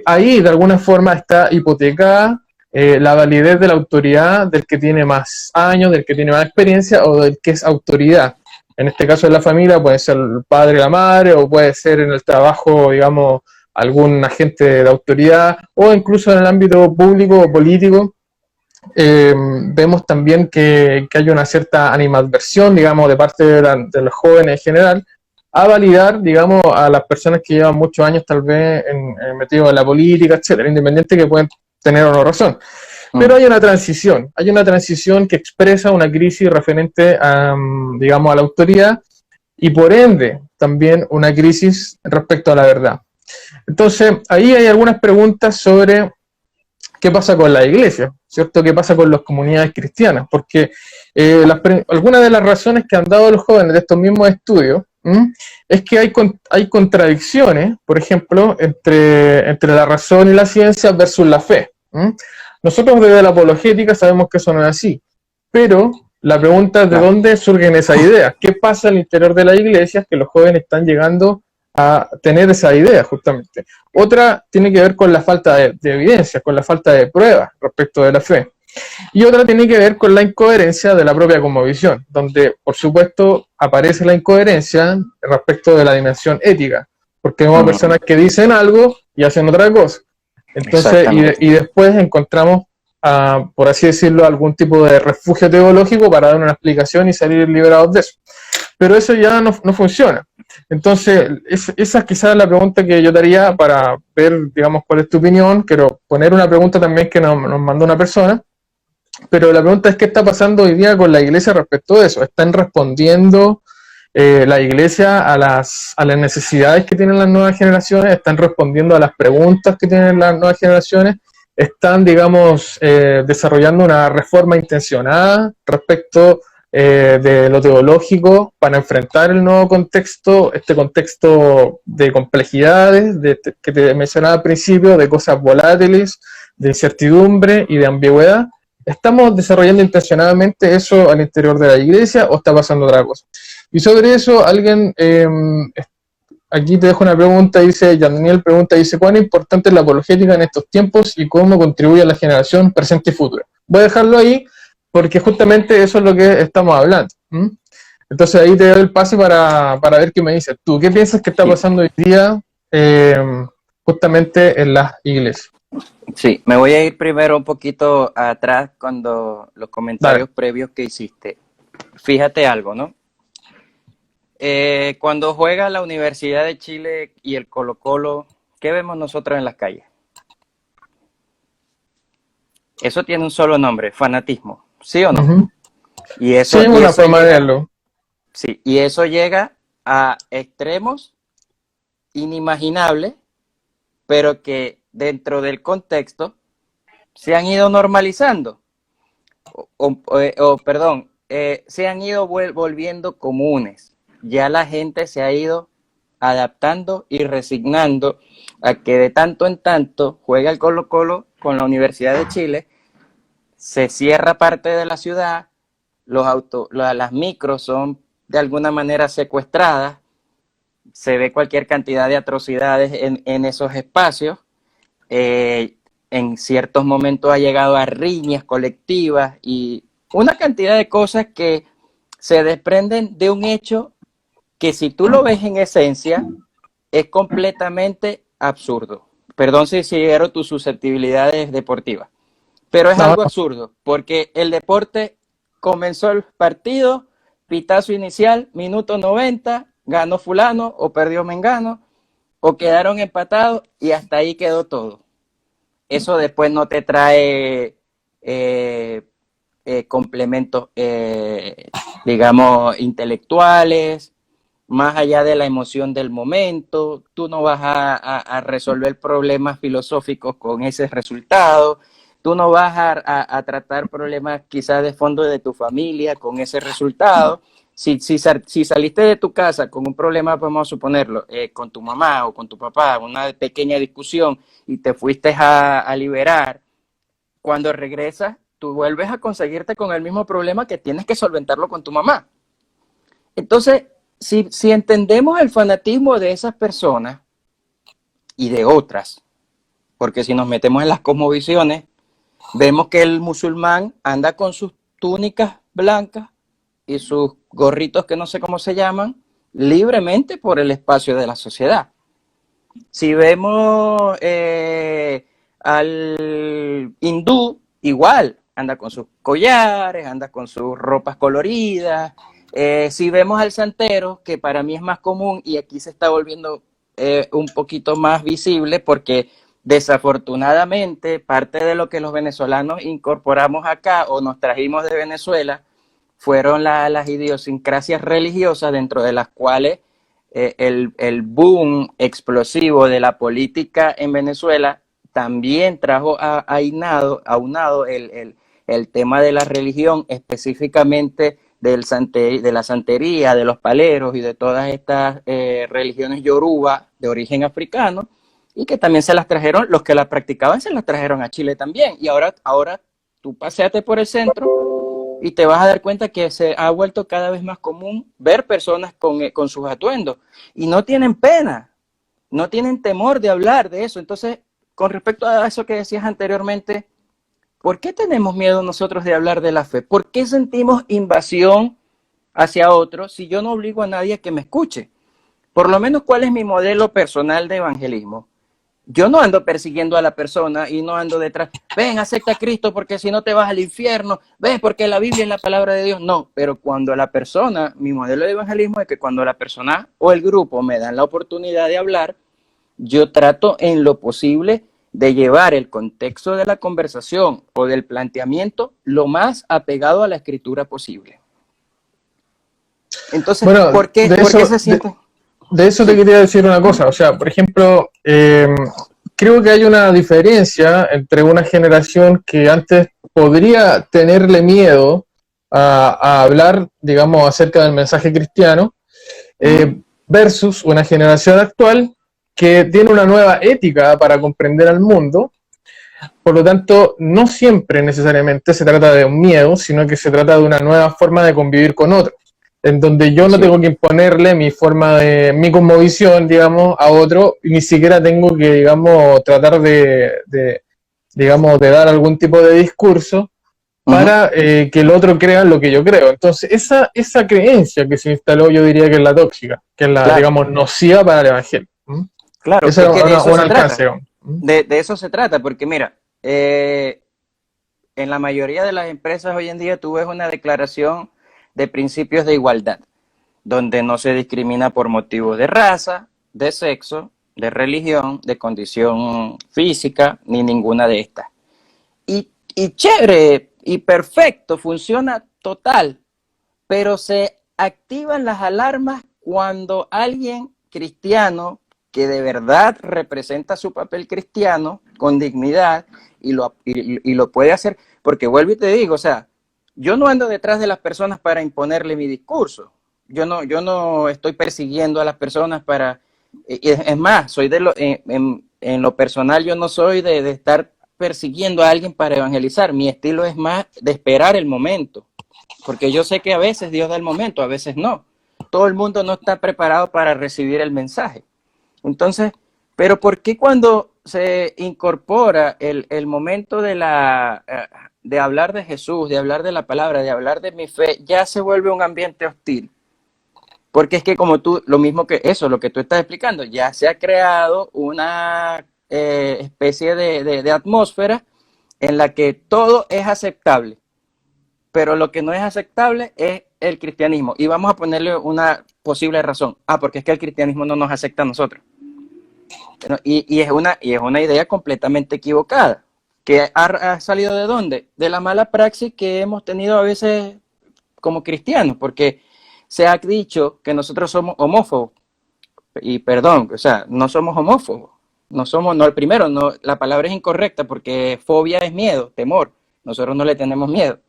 ahí de alguna forma está hipotecada la validez de la autoridad del que tiene más años, del que tiene más experiencia o del que es autoridad. En este caso de la familia puede ser el padre y la madre, o puede ser en el trabajo, digamos, algún agente de autoridad, o incluso en el ámbito público o político. Vemos también que hay una cierta animadversión, digamos, de parte de los jóvenes en general, a validar, digamos, a las personas que llevan muchos años tal vez metidos en la política, etcétera, independiente que pueden tener o no razón. Pero hay una transición que expresa una crisis referente a, digamos, a la autoridad y por ende también una crisis respecto a la verdad. Entonces, ahí hay algunas preguntas sobre qué pasa con la iglesia, ¿cierto? ¿Qué pasa con las comunidades cristianas? Porque algunas de las razones que han dado los jóvenes de estos mismos estudios es que hay contradicciones, por ejemplo, entre la razón y la ciencia versus la fe. Nosotros desde la apologética sabemos que eso no es así, pero la pregunta es de dónde surgen esas ideas. ¿Qué pasa al interior de la iglesia? Que los jóvenes están llegando a tener esa idea justamente. Otra tiene que ver con la falta de evidencia, con la falta de pruebas respecto de la fe. Y otra tiene que ver con la incoherencia de la propia cosmovisión, donde por supuesto aparece la incoherencia respecto de la dimensión ética, porque vemos personas que dicen algo y hacen otra cosa. Entonces, y después encontramos, por así decirlo, algún tipo de refugio teológico para dar una explicación y salir liberados de eso. Pero eso ya no funciona. Entonces, esa quizás es la pregunta que yo te haría para ver, digamos, cuál es tu opinión. Quiero poner una pregunta también que nos mandó una persona, pero la pregunta es: ¿qué está pasando hoy día con la iglesia respecto de eso? ¿Están respondiendo la iglesia a las necesidades que tienen las nuevas generaciones? ¿Están respondiendo a las preguntas que tienen las nuevas generaciones? ¿Están, digamos, desarrollando una reforma intencionada respecto de lo teológico para enfrentar el nuevo contexto, este contexto de complejidades que te mencionaba al principio, de cosas volátiles, de incertidumbre y de ambigüedad? ¿Estamos desarrollando intencionadamente eso al interior de la iglesia o está pasando otra cosa? Y sobre eso, alguien, aquí te dejo una pregunta, dice, Jean Daniel pregunta, dice, ¿cuán importante es la apologética en estos tiempos y cómo contribuye a la generación presente y futura? Voy a dejarlo ahí porque justamente eso es lo que estamos hablando. Entonces ahí te doy el pase para ver qué me dices tú. ¿Qué piensas que está pasando hoy día justamente en las iglesias? Sí, me voy a ir primero un poquito atrás cuando los comentarios previos que hiciste. Fíjate algo, ¿no? Cuando juega la Universidad de Chile y el Colo-Colo, ¿qué vemos nosotros en las calles? Eso tiene un solo nombre, fanatismo, ¿sí o no? Y eso, sí, una forma de verlo. Sí, y eso llega a extremos inimaginables, pero que dentro del contexto se han ido normalizando, se han ido volviendo comunes. Ya la gente se ha ido adaptando y resignando a que de tanto en tanto juega el Colo-Colo con la Universidad de Chile, se cierra parte de la ciudad, las micros son de alguna manera secuestradas, se ve cualquier cantidad de atrocidades en esos espacios, en ciertos momentos ha llegado a riñas colectivas y una cantidad de cosas que se desprenden de un hecho que si tú lo ves en esencia es completamente absurdo. Perdón si hiero tus susceptibilidades deportivas, pero es algo absurdo porque el deporte comenzó el partido, pitazo inicial, minuto 90, ganó fulano o perdió mengano o quedaron empatados y hasta ahí quedó todo. Eso después no te trae complementos, digamos, intelectuales, más allá de la emoción del momento, tú no vas a resolver problemas filosóficos con ese resultado, tú no vas a tratar problemas quizás de fondo de tu familia con ese resultado. Si saliste de tu casa con un problema, vamos a suponerlo, con tu mamá o con tu papá, una pequeña discusión y te fuiste a liberar, cuando regresas, tú vuelves a conseguirte con el mismo problema que tienes que solventarlo con tu mamá. Entonces, si entendemos el fanatismo de esas personas y de otras, porque si nos metemos en las cosmovisiones, vemos que el musulmán anda con sus túnicas blancas y sus gorritos que no sé cómo se llaman, libremente por el espacio de la sociedad. Si vemos al hindú, igual, anda con sus collares, anda con sus ropas coloridas. Si vemos al santero, que para mí es más común y aquí se está volviendo un poquito más visible porque desafortunadamente parte de lo que los venezolanos incorporamos acá o nos trajimos de Venezuela fueron las idiosincrasias religiosas dentro de las cuales el boom explosivo de la política en Venezuela también trajo aunado el tema de la religión, específicamente de la santería, de los paleros y de todas estas religiones yoruba de origen africano, y que también se las trajeron, los que la practicaban se las trajeron a Chile también. Y ahora tú paseate por el centro y te vas a dar cuenta que se ha vuelto cada vez más común ver personas con sus atuendos y no tienen pena, no tienen temor de hablar de eso. Entonces, con respecto a eso que decías anteriormente, ¿por qué tenemos miedo nosotros de hablar de la fe? ¿Por qué sentimos invasión hacia otros si yo no obligo a nadie a que me escuche? Por lo menos, ¿cuál es mi modelo personal de evangelismo? Yo no ando persiguiendo a la persona y no ando detrás, ven, acepta a Cristo porque si no te vas al infierno, ven, porque la Biblia es la palabra de Dios. No, pero cuando la persona, mi modelo de evangelismo es que cuando la persona o el grupo me dan la oportunidad de hablar, yo trato en lo posible de llevar el contexto de la conversación o del planteamiento lo más apegado a la escritura posible. Entonces, Bueno, ¿por qué se siente? De eso te quería decir una cosa. O sea, por ejemplo, creo que hay una diferencia entre una generación que antes podría tenerle miedo a hablar, digamos, acerca del mensaje cristiano, versus una generación actual que tiene una nueva ética para comprender al mundo. Por lo tanto, no siempre necesariamente se trata de un miedo, sino que se trata de una nueva forma de convivir con otros, en donde yo no tengo que imponerle mi forma de, mi cosmovisión, digamos, a otro, y ni siquiera tengo que, digamos, tratar digamos, de dar algún tipo de discurso para que el otro crea lo que yo creo. Entonces, esa creencia que se instaló, yo diría que es la tóxica, que es la, digamos, nociva para el evangelio. Claro, eso es que de eso un se alcance. trata. De eso se trata, porque mira, en la mayoría de las empresas hoy en día tú ves una declaración de principios de igualdad, donde no se discrimina por motivos de raza, de sexo, de religión, de condición física, ni ninguna de estas. Y chévere, y perfecto, funciona total, pero se activan las alarmas cuando alguien cristiano que de verdad representa su papel cristiano con dignidad y lo puede hacer, porque vuelvo y te digo, o sea, yo no ando detrás de las personas para imponerle mi discurso, yo no estoy persiguiendo a las personas para, es más, soy en lo personal yo no soy de estar persiguiendo a alguien para evangelizar, mi estilo es más de esperar el momento, porque yo sé que a veces Dios da el momento, a veces no. Todo el mundo no está preparado para recibir el mensaje. Entonces, pero ¿por qué cuando se incorpora el momento de hablar de Jesús, de hablar de la palabra, de hablar de mi fe, ya se vuelve un ambiente hostil? Porque es que como tú, lo mismo que eso, lo que tú estás explicando, ya se ha creado una especie de atmósfera en la que todo es aceptable, pero lo que no es aceptable es el cristianismo. Y vamos a ponerle una posible razón. Porque es que el cristianismo no nos acepta a nosotros. Y es una idea completamente equivocada. ¿Que ha salido de dónde? De la mala praxis que hemos tenido a veces como cristianos. Porque se ha dicho que nosotros somos homófobos. Y perdón, o sea, no somos homófobos. No somos, no, el primero, no, la palabra es incorrecta porque fobia es miedo, temor. Nosotros no le tenemos miedo.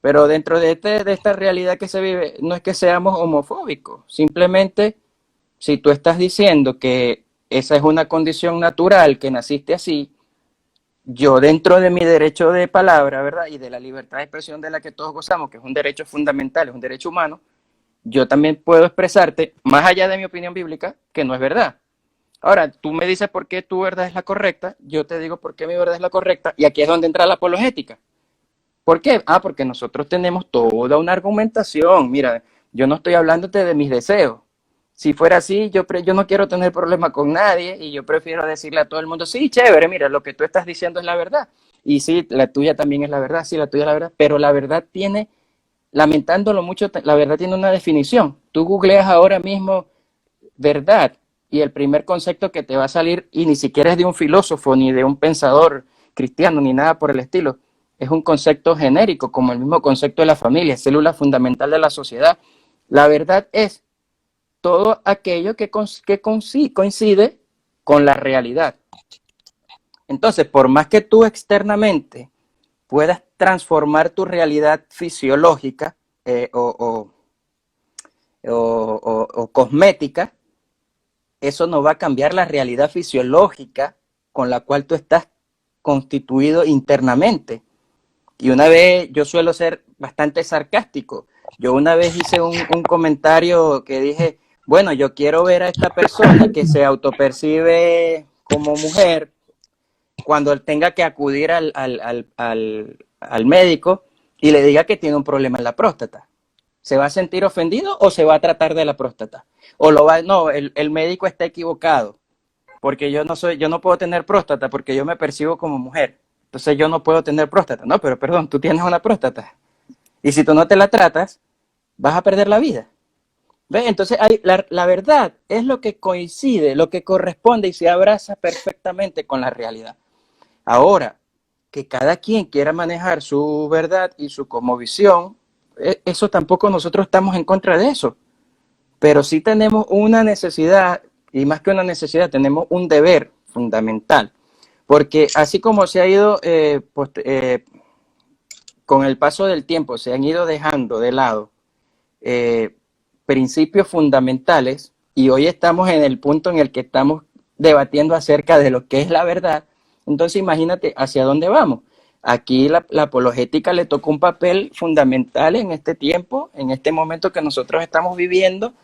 Pero dentro de esta realidad que se vive, no es que seamos homofóbicos. Simplemente, si tú estás diciendo que esa es una condición natural, que naciste así, yo dentro de mi derecho de palabra, ¿verdad? Y de la libertad de expresión de la que todos gozamos, que es un derecho fundamental, es un derecho humano, yo también puedo expresarte, más allá de mi opinión bíblica, que no es verdad. Ahora, tú me dices por qué tu verdad es la correcta, yo te digo por qué mi verdad es la correcta, y aquí es donde entra la apologética. ¿Por qué? Ah, porque nosotros tenemos toda una argumentación. Mira, yo no estoy hablándote de mis deseos. Si fuera así, yo no quiero tener problema con nadie y yo prefiero decirle a todo el mundo, sí, chévere, mira, lo que tú estás diciendo es la verdad. Y sí, la tuya también es la verdad, sí, la tuya es la verdad, pero la verdad tiene, lamentándolo mucho, la verdad tiene una definición. Tú googleas ahora mismo verdad y el primer concepto que te va a salir, y ni siquiera es de un filósofo, ni de un pensador cristiano, ni nada por el estilo, es un concepto genérico, como el mismo concepto de la familia, célula fundamental de la sociedad. La verdad es todo aquello que coincide con la realidad. Entonces, por más que tú externamente puedas transformar tu realidad fisiológica o cosmética, eso no va a cambiar la realidad fisiológica con la cual tú estás constituido internamente. Y una vez, yo suelo ser bastante sarcástico, yo una vez hice un comentario que dije, bueno, yo quiero ver a esta persona que se autopercibe como mujer cuando él tenga que acudir al médico y le diga que tiene un problema en la próstata. ¿Se va a sentir ofendido o se va a tratar de la próstata? O lo va, no, el médico está equivocado, porque yo no puedo tener próstata porque yo me percibo como mujer. Entonces yo no puedo tener próstata. No, pero perdón, tú tienes una próstata. Y si tú no te la tratas, vas a perder la vida. ¿Ves? Entonces la verdad es lo que coincide, lo que corresponde y se abraza perfectamente con la realidad. Ahora, que cada quien quiera manejar su verdad y su cosmovisión, eso tampoco nosotros estamos en contra de eso. Pero sí tenemos una necesidad, y más que una necesidad, tenemos un deber fundamental. Porque así como se ha ido, con el paso del tiempo, se han ido dejando de lado eh, principios fundamentales, y hoy estamos en el punto en el que estamos debatiendo acerca de lo que es la verdad. Entonces imagínate hacia dónde vamos. Aquí la apologética le toca un papel fundamental en este tiempo, en este momento que nosotros estamos viviendo,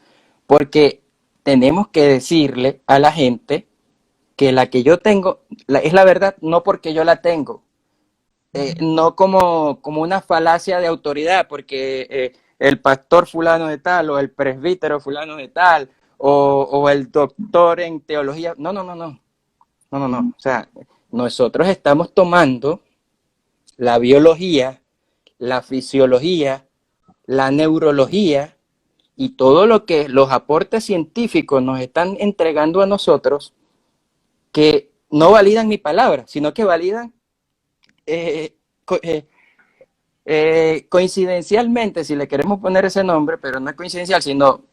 porque tenemos que decirle a la gente que la que yo tengo es la verdad, no porque yo la tengo, no como una falacia de autoridad, porque el pastor fulano de tal, o el presbítero fulano de tal, o el doctor en teología. No, no, no, no, no, no, no. O sea, nosotros estamos tomando la biología, la fisiología, la neurología y todo lo que los aportes científicos nos están entregando a nosotros, que no validan mi palabra, sino que validan coincidencialmente, si le queremos poner ese nombre, pero no es coincidencial, sino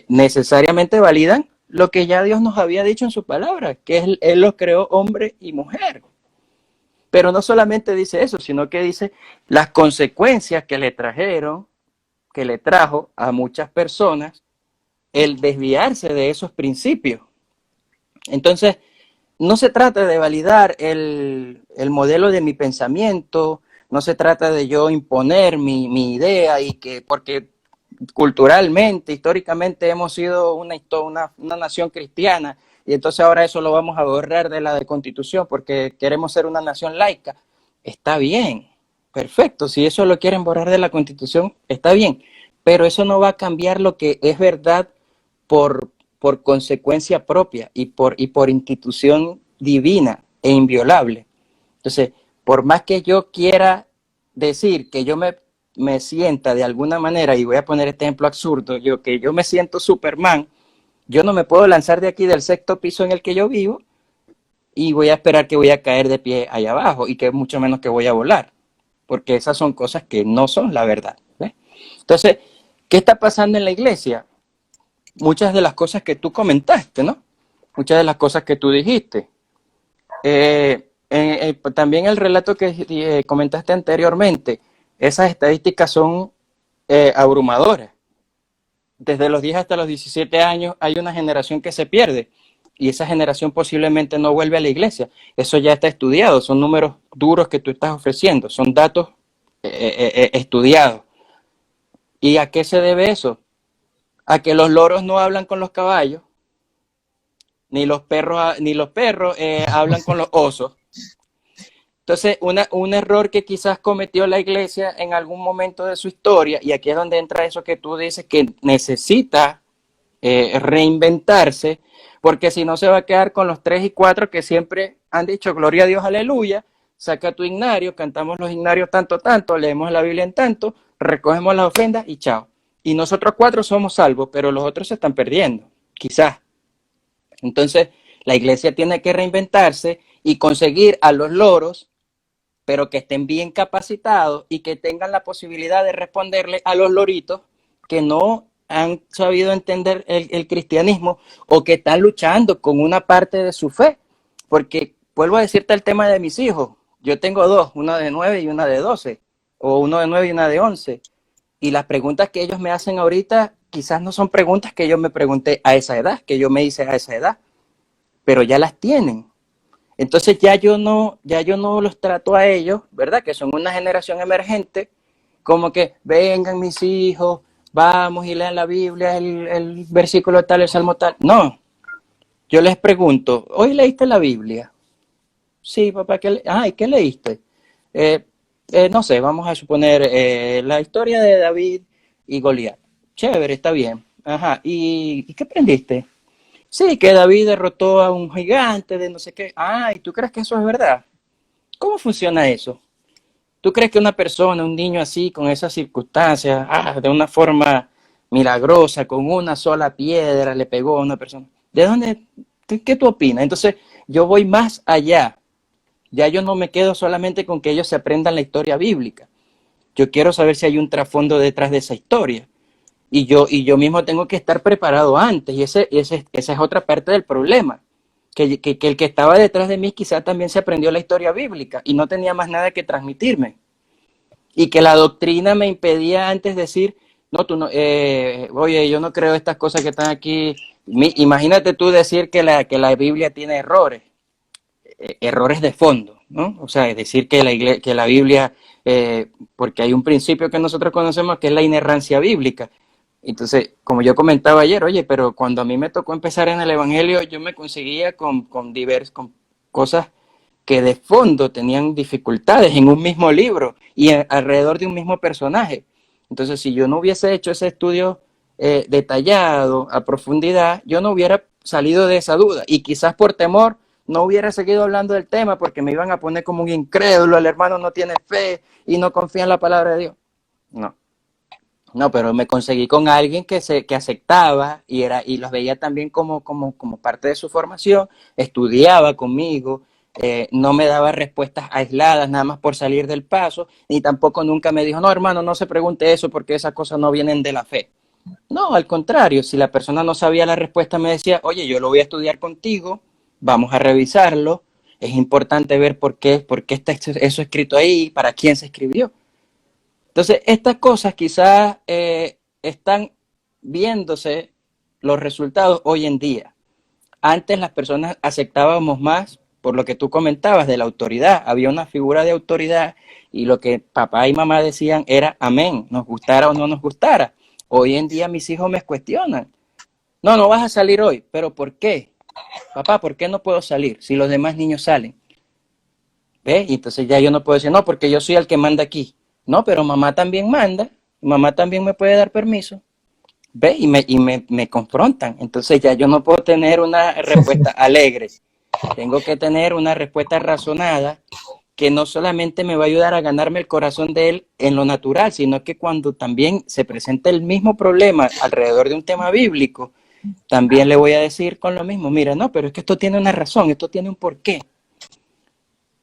necesariamente validan lo que ya Dios nos había dicho en su palabra, que Él los creó hombre y mujer. Pero no solamente dice eso, sino que dice las consecuencias que le trajeron, que le trajo a muchas personas el desviarse de esos principios. Entonces, no se trata de validar el modelo de mi pensamiento, no se trata de yo imponer mi idea, y que porque culturalmente, históricamente hemos sido una nación cristiana, y entonces ahora eso lo vamos a borrar de la Constitución porque queremos ser una nación laica. Está bien, perfecto, si eso lo quieren borrar de la Constitución, está bien, pero eso no va a cambiar lo que es verdad por consecuencia propia y por institución divina e inviolable. Entonces, por más que yo quiera decir que yo me sienta de alguna manera, y voy a poner este ejemplo absurdo, que yo me siento Superman, yo no me puedo lanzar de aquí del sexto piso en el que yo vivo y voy a esperar que voy a caer de pie allá abajo, y que mucho menos que voy a volar, porque esas son cosas que no son la verdad, ¿ves? Entonces, ¿Qué está pasando en la iglesia? Muchas de las cosas que tú comentaste, ¿no? Muchas de las cosas que tú dijiste. También el relato que comentaste anteriormente, esas estadísticas son abrumadoras. Desde los 10 hasta los 17 años hay una generación que se pierde y esa generación posiblemente no vuelve a la iglesia. Eso ya está estudiado, son números duros que tú estás ofreciendo, son datos estudiados. ¿Y a qué se debe eso? A que los loros no hablan con los caballos, ni los perros hablan con los osos. Entonces, un error que quizás cometió la iglesia en algún momento de su historia, y aquí es donde entra eso que tú dices, que necesita reinventarse, porque si no se va a quedar con los 3 y 4 que siempre han dicho, gloria a Dios, aleluya, saca tu himnario, cantamos los himnarios tanto, leemos la Biblia en tanto, recogemos las ofrendas y chao. Y nosotros 4 somos salvos, pero los otros se están perdiendo, quizás. Entonces, la iglesia tiene que reinventarse y conseguir a los loros, pero que estén bien capacitados y que tengan la posibilidad de responderle a los loritos que no han sabido entender el cristianismo o que están luchando con una parte de su fe. Porque vuelvo a decirte el tema de mis hijos. Yo tengo 2, una de 9 y una de 12, o uno de 9 y una de 11. Y las preguntas que ellos me hacen ahorita quizás no son preguntas que yo me pregunté a esa edad, que yo me hice a esa edad, pero ya las tienen. Entonces ya yo no los trato a ellos, ¿verdad? Que son una generación emergente, como que vengan mis hijos, vamos y lean la Biblia, el versículo tal, el salmo tal. No, yo les pregunto, ¿hoy leíste la Biblia? Sí, papá, ¿y qué leíste? No sé, vamos a suponer la historia de David y Goliat. Chévere, está bien. Ajá, ¿y qué aprendiste? Sí, que David derrotó a un gigante de no sé qué. ¿Y tú crees que eso es verdad? ¿Cómo funciona eso? ¿Tú crees que una persona, un niño así, con esas circunstancias, de una forma milagrosa, con una sola piedra, le pegó a una persona? ¿De dónde? ¿Qué tú opinas? Entonces, yo voy más allá. Ya yo no me quedo solamente con que ellos se aprendan la historia bíblica. Yo quiero saber si hay un trasfondo detrás de esa historia. Y yo mismo tengo que estar preparado antes. Y esa es otra parte del problema. Que el que estaba detrás de mí quizá también se aprendió la historia bíblica y no tenía más nada que transmitirme. Y que la doctrina me impedía antes decir, no, tú no, oye, yo no creo estas cosas que están aquí. Imagínate tú decir que la Biblia tiene errores. Errores de fondo, ¿no? O sea, es decir que la Biblia, porque hay un principio que nosotros conocemos que es la inerrancia bíblica. Entonces, como yo comentaba ayer, oye, pero cuando a mí me tocó empezar en el Evangelio, yo me conseguía con cosas que de fondo tenían dificultades en un mismo libro y alrededor de un mismo personaje. Entonces, si yo no hubiese hecho ese estudio detallado, a profundidad, yo no hubiera salido de esa duda y quizás por temor no hubiera seguido hablando del tema porque me iban a poner como un incrédulo, el hermano no tiene fe y no confía en la palabra de Dios. No, pero me conseguí con alguien que aceptaba y los veía también como parte de su formación, estudiaba conmigo, no me daba respuestas aisladas nada más por salir del paso, ni tampoco nunca me dijo, no hermano, no se pregunte eso porque esas cosas no vienen de la fe. No, al contrario, si la persona no sabía la respuesta me decía, oye, yo lo voy a estudiar contigo, vamos a revisarlo, es importante ver por qué está eso escrito ahí, para quién se escribió. Entonces, estas cosas quizás están viéndose los resultados hoy en día. Antes las personas aceptábamos más por lo que tú comentabas de la autoridad. Había una figura de autoridad y lo que papá y mamá decían era amén, nos gustara o no nos gustara. Hoy en día mis hijos me cuestionan. No, no vas a salir hoy. ¿Pero por qué? Papá, ¿por qué no puedo salir si los demás niños salen? ¿Ves? Y entonces ya yo no puedo decir, no, porque yo soy el que manda aquí. No, pero mamá también manda, mamá también me puede dar permiso. ¿Ves? Y me confrontan. Entonces ya yo no puedo tener una respuesta alegre. Tengo que tener una respuesta razonada que no solamente me va a ayudar a ganarme el corazón de él en lo natural, sino que cuando también se presente el mismo problema alrededor de un tema bíblico, también le voy a decir con lo mismo, mira, no, pero es que esto tiene una razón, esto tiene un porqué.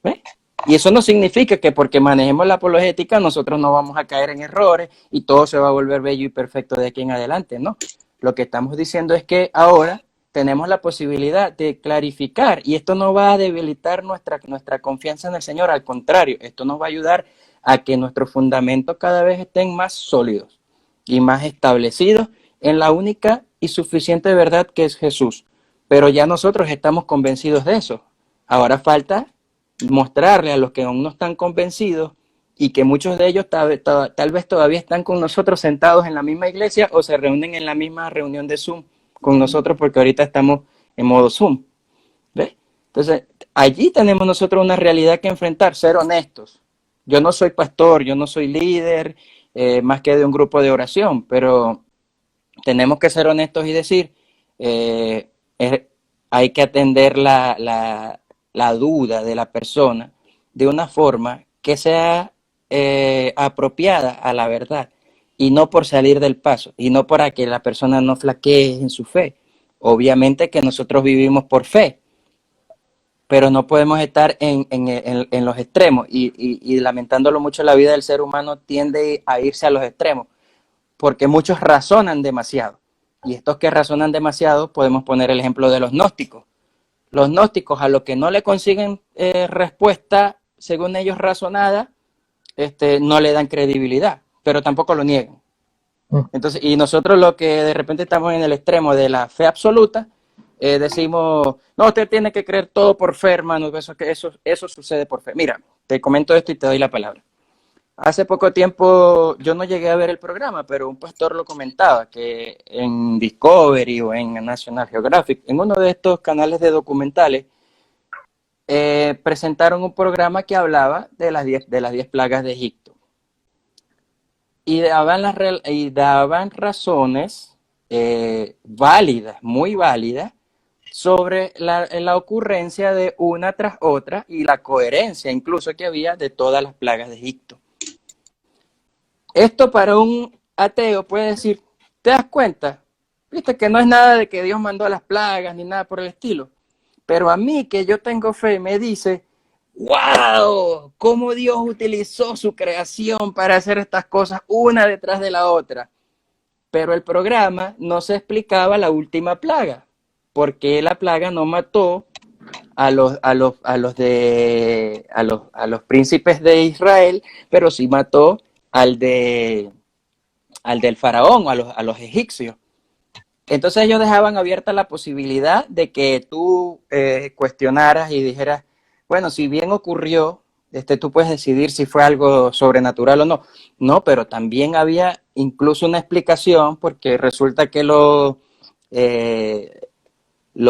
¿Ves? Y eso no significa que porque manejemos la apologética nosotros no vamos a caer en errores y todo se va a volver bello y perfecto de aquí en adelante, ¿no? Lo que estamos diciendo es que ahora tenemos la posibilidad de clarificar y esto no va a debilitar nuestra confianza en el Señor, al contrario, esto nos va a ayudar a que nuestros fundamentos cada vez estén más sólidos y más establecidos en la única y suficiente verdad que es Jesús. Pero ya nosotros estamos convencidos de eso. Ahora falta mostrarle a los que aún no están convencidos y que muchos de ellos tal vez todavía están con nosotros sentados en la misma iglesia o se reúnen en la misma reunión de Zoom con nosotros porque ahorita estamos en modo Zoom. ¿Ves? Entonces, allí tenemos nosotros una realidad que enfrentar, ser honestos. Yo no soy pastor, yo no soy líder, más que de un grupo de oración, pero tenemos que ser honestos y decir, hay que atender la duda de la persona de una forma que sea apropiada a la verdad y no por salir del paso y no para que la persona no flaquee en su fe. Obviamente que nosotros vivimos por fe, pero no podemos estar en los extremos y lamentándolo mucho, la vida del ser humano tiende a irse a los extremos porque muchos razonan demasiado y estos que razonan demasiado podemos poner el ejemplo de los gnósticos. Los gnósticos a los que no le consiguen respuesta, según ellos razonada, no le dan credibilidad, pero tampoco lo niegan. Entonces, y nosotros lo que de repente estamos en el extremo de la fe absoluta, decimos, no, usted tiene que creer todo por fe, hermano, eso sucede por fe. Mira, te comento esto y te doy la palabra. Hace poco tiempo yo no llegué a ver el programa, pero un pastor lo comentaba, que en Discovery o en National Geographic, en uno de estos canales de documentales, presentaron un programa que hablaba de las 10 plagas de Egipto. Y daban razones válidas, muy válidas, sobre la ocurrencia de una tras otra y la coherencia incluso que había de todas las plagas de Egipto. Esto para un ateo puede decir, ¿te das cuenta? Viste que no es nada de que Dios mandó las plagas ni nada por el estilo. Pero a mí, que yo tengo fe, me dice, ¡wow! ¿Cómo Dios utilizó su creación para hacer estas cosas una detrás de la otra? Pero el programa no se explicaba la última plaga. ¿Por qué la plaga no mató a los príncipes de Israel, pero sí mató al del faraón, a los egipcios? Entonces ellos dejaban abierta la posibilidad de que tú cuestionaras y dijeras, bueno, si bien ocurrió, tú puedes decidir si fue algo sobrenatural o no. No, pero también había incluso una explicación porque resulta que los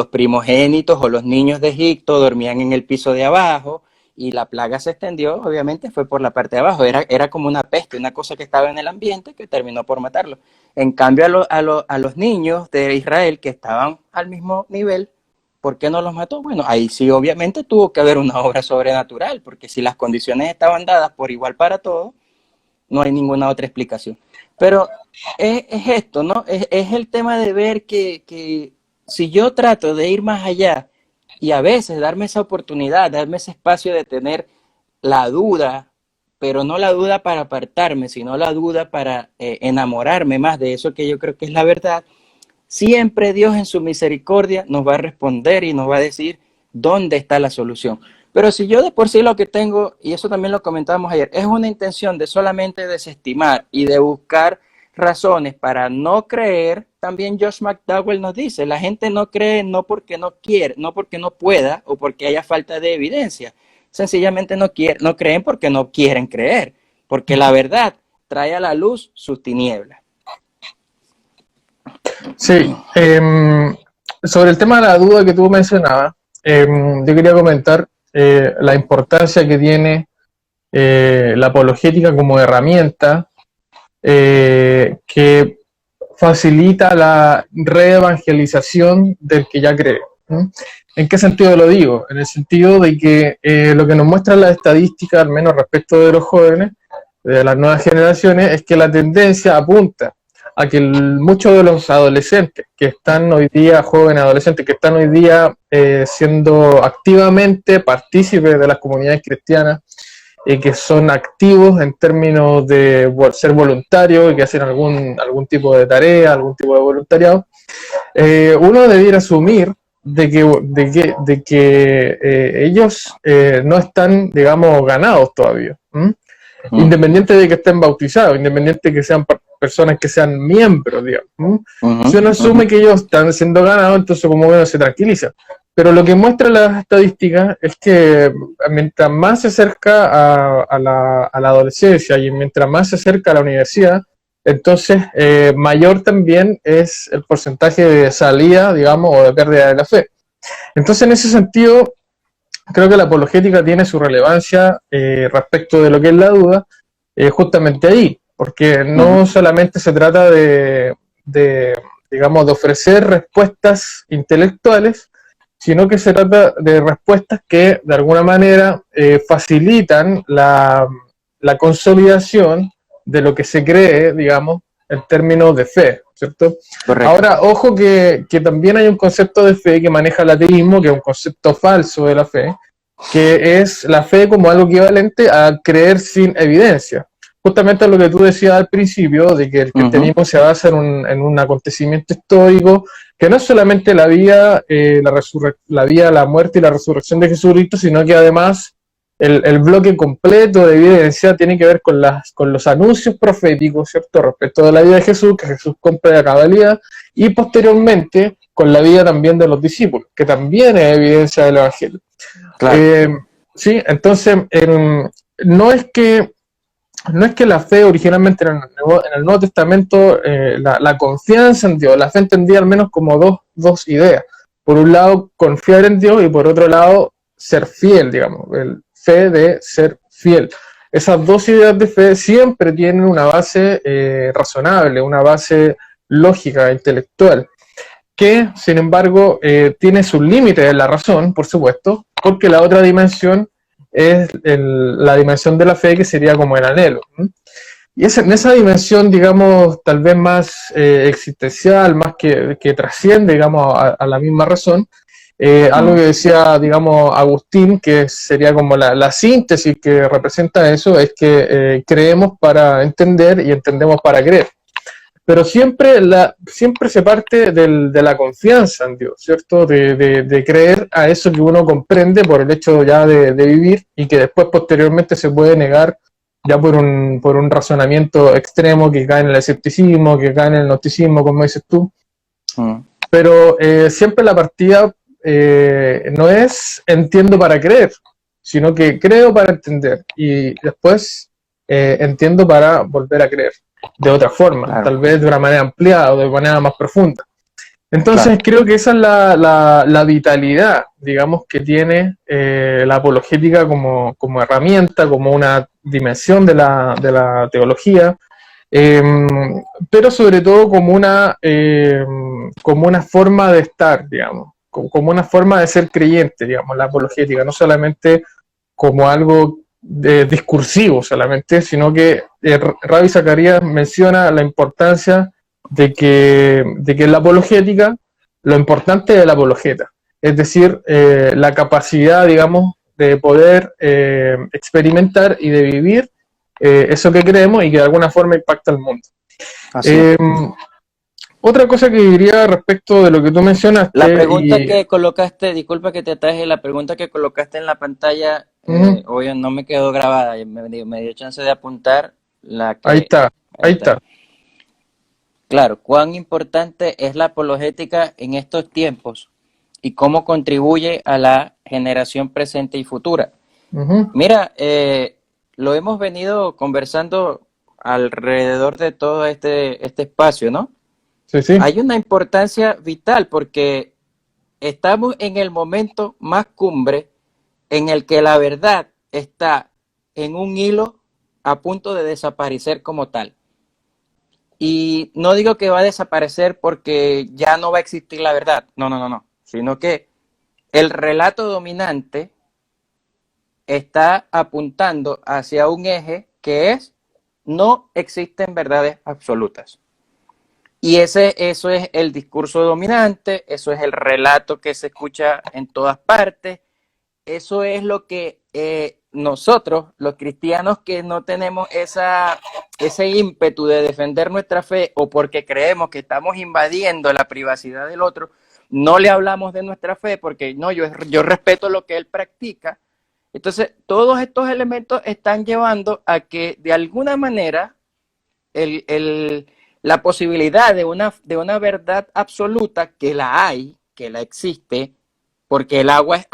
primogénitos o los niños de Egipto dormían en el piso de abajo y la plaga se extendió, obviamente fue por la parte de abajo, era como una peste, una cosa que estaba en el ambiente que terminó por matarlo. En cambio a los niños de Israel que estaban al mismo nivel, ¿por qué no los mató? Bueno, ahí sí obviamente tuvo que haber una obra sobrenatural, porque si las condiciones estaban dadas por igual para todos, no hay ninguna otra explicación. Pero es esto, ¿no? Es el tema de ver que si yo trato de ir más allá y a veces darme esa oportunidad, darme ese espacio de tener la duda, pero no la duda para apartarme, sino la duda para enamorarme más de eso que yo creo que es la verdad, siempre Dios en su misericordia nos va a responder y nos va a decir dónde está la solución. Pero si yo de por sí lo que tengo, y eso también lo comentábamos ayer, es una intención de solamente desestimar y de buscar razones para no creer, también Josh McDowell nos dice, la gente no cree no porque no quiere, no porque no pueda o porque haya falta de evidencia, sencillamente no creen porque no quieren creer, porque la verdad trae a la luz sus tinieblas. Sí, sobre el tema de la duda que tú mencionabas, yo quería comentar la importancia que tiene la apologética como herramienta que facilita la reevangelización del que ya cree. ¿En qué sentido lo digo? En el sentido de que lo que nos muestra la estadística, al menos respecto de los jóvenes, de las nuevas generaciones, es que la tendencia apunta a que muchos de los adolescentes que están hoy día, jóvenes adolescentes que están hoy día siendo activamente partícipes de las comunidades cristianas, que son activos en términos de ser voluntarios y que hacen algún tipo de tarea, algún tipo de voluntariado, uno debiera asumir de que ellos no están, digamos, ganados todavía. Independiente de que estén bautizados, independiente de que sean personas que sean miembros, digamos. Si uno asume que ellos están siendo ganados, entonces como uno se tranquiliza. Pero lo que muestra las estadísticas es que mientras más se acerca a la adolescencia y mientras más se acerca a la universidad, entonces mayor también es el porcentaje de salida, digamos, o de pérdida de la fe. Entonces, en ese sentido, creo que la apologética tiene su relevancia respecto de lo que es la duda, justamente ahí, porque no solamente se trata digamos, de ofrecer respuestas intelectuales, sino que se trata de respuestas que de alguna manera facilitan la consolidación de lo que se cree, digamos, en términos de fe, ¿cierto? Correcto. Ahora, ojo que también hay un concepto de fe que maneja el ateísmo, que es un concepto falso de la fe, que es la fe como algo equivalente a creer sin evidencia. Justamente lo que tú decías al principio, de que el cristianismo se basa en un acontecimiento histórico, que no es solamente la vida, la vida, la muerte y la resurrección de Jesucristo, sino que además el bloque completo de evidencia tiene que ver con los anuncios proféticos, ¿cierto?, respecto de la vida de Jesús, que Jesús cumple a cabalidad, y posteriormente con la vida también de los discípulos, que también es evidencia del Evangelio. Claro. Sí, entonces no es que la fe originalmente en el Nuevo Testamento, la confianza en Dios, la fe entendía al menos como dos ideas. Por un lado, confiar en Dios y por otro lado, ser fiel, digamos, el fe de ser fiel. Esas dos ideas de fe siempre tienen una base razonable, una base lógica, intelectual, que sin embargo tiene sus límites en la razón, por supuesto, porque la otra dimensión es la dimensión de la fe, que sería como el anhelo. Y en esa dimensión, digamos, tal vez más existencial, más que trasciende, digamos, a la misma razón, algo que decía, digamos, Agustín, que sería como la síntesis que representa eso, es que creemos para entender y entendemos para creer. Pero siempre se parte de la confianza en Dios, ¿cierto? De creer a eso que uno comprende por el hecho ya de vivir y que después posteriormente se puede negar ya por un razonamiento extremo que cae en el escepticismo, que cae en el gnosticismo, como dices tú. Pero siempre la partida no es entiendo para creer, sino que creo para entender y después entiendo para volver a creer de otra forma, claro, tal vez de una manera ampliada o de manera más profunda. Entonces creo que esa es la vitalidad, digamos, que tiene la apologética como herramienta, como una dimensión de la teología, pero sobre todo como una forma de estar, digamos, como una forma de ser creyente, digamos, la apologética, no solamente como algo discursivo solamente, sino que Ravi Zacharias menciona la importancia de que en la apologética lo importante es el apologeta, es decir, la capacidad, digamos, de poder experimentar y de vivir eso que creemos y que de alguna forma impacta al mundo. Otra cosa que diría respecto de lo que tú mencionaste... La pregunta que colocaste, disculpa que te ataje, la pregunta que colocaste en la pantalla, obvio no me quedó grabada, me dio chance de apuntar la que... Ahí está. Claro, ¿cuán importante es la apologética en estos tiempos y cómo contribuye a la generación presente y futura? Mira, lo hemos venido conversando alrededor de todo este espacio, ¿no? Sí. Hay una importancia vital porque estamos en el momento más cumbre en el que la verdad está en un hilo a punto de desaparecer como tal. Y no digo que va a desaparecer porque ya no va a existir la verdad, no, sino que el relato dominante está apuntando hacia un eje que es no existen verdades absolutas. Y eso es el discurso dominante, eso es el relato que se escucha en todas partes, eso es lo que nosotros, los cristianos que no tenemos ese ímpetu de defender nuestra fe o porque creemos que estamos invadiendo la privacidad del otro, no le hablamos de nuestra fe porque no, yo respeto lo que él practica. Entonces, todos estos elementos están llevando a que de alguna manera la posibilidad de una verdad absoluta, que la hay, que la existe, porque el agua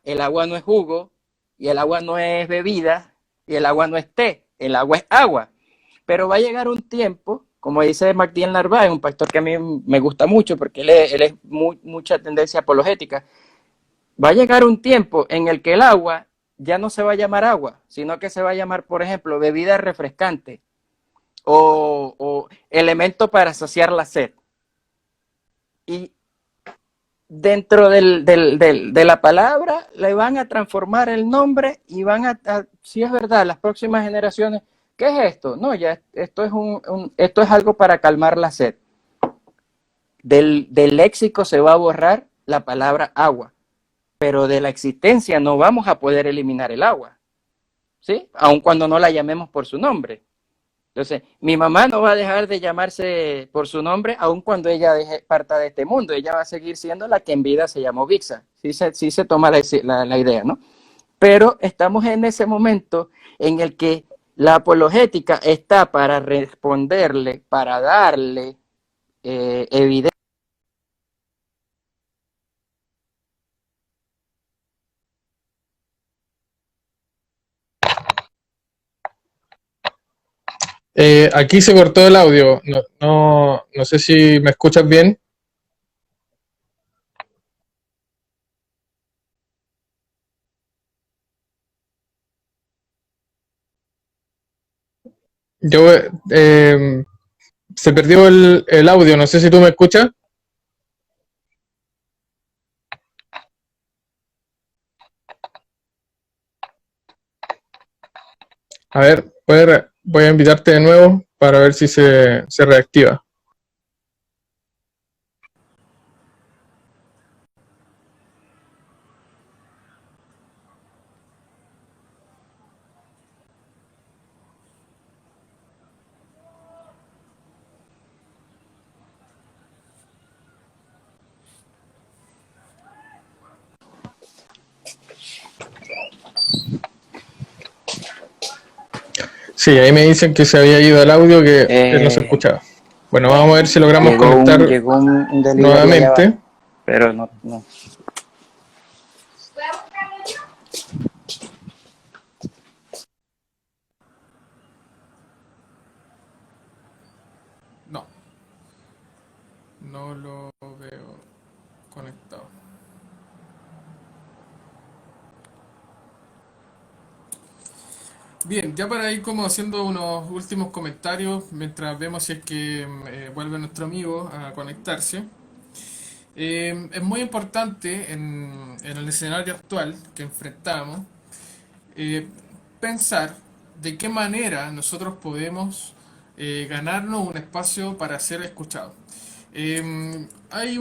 no es jugo, y el agua no es bebida, y el agua no es té, el agua es agua. Pero va a llegar un tiempo, como dice Martín Narváez, un pastor que a mí me gusta mucho, porque él es mucha tendencia apologética, va a llegar un tiempo en el que el agua ya no se va a llamar agua, sino que se va a llamar, por ejemplo, bebida refrescante, o elemento para saciar la sed. Y dentro de la palabra le van a transformar el nombre y van si es verdad, las próximas generaciones, ¿qué es esto? No, ya esto es algo para calmar la sed. Del léxico se va a borrar la palabra agua, pero de la existencia no vamos a poder eliminar el agua, ¿sí? Aun cuando no la llamemos por su nombre. Entonces, mi mamá no va a dejar de llamarse por su nombre, aun cuando ella parta de este mundo. Ella va a seguir siendo la que en vida se llamó Vixa. Sí se toma la idea, ¿no? Pero estamos en ese momento en el que la apologética está para responderle, para darle evidencia. Aquí se cortó el audio. No sé si me escuchas bien. Yo se perdió el audio. No sé si tú me escuchas. A ver, voy a invitarte de nuevo para ver si se reactiva. Sí, ahí me dicen que se había ido el audio, que no se escuchaba. Bueno, vamos a ver si logramos conectar nuevamente. Allá, pero no. No lo veo conectado. Bien, ya para ir como haciendo unos últimos comentarios, mientras vemos si es que vuelve nuestro amigo a conectarse. Es muy importante en el escenario actual que enfrentamos pensar de qué manera nosotros podemos ganarnos un espacio para ser escuchados. Hay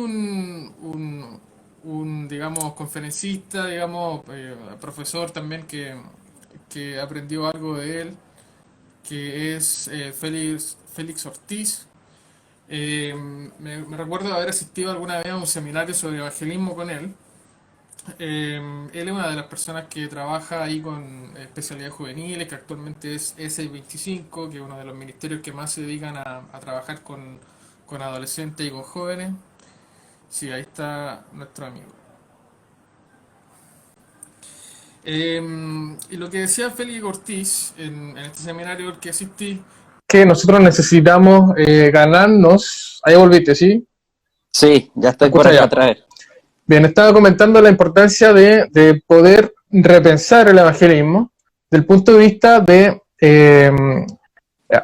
digamos, conferencista, digamos, profesor también que aprendió algo de él, que es Félix Ortiz. Me recuerdo haber asistido alguna vez a un seminario sobre evangelismo con él. Él es una de las personas que trabaja ahí con especialidades juveniles, que actualmente es E625, que es uno de los ministerios que más se dedican a trabajar con adolescentes y con jóvenes. Sí, ahí está nuestro amigo. Y lo que decía Félix Ortiz en este seminario al que asistí, que nosotros necesitamos ganarnos. Ahí volviste, ¿sí? Sí, ya estoy por acá atrás. Bien, estaba comentando la importancia de poder repensar el evangelismo desde el punto de vista de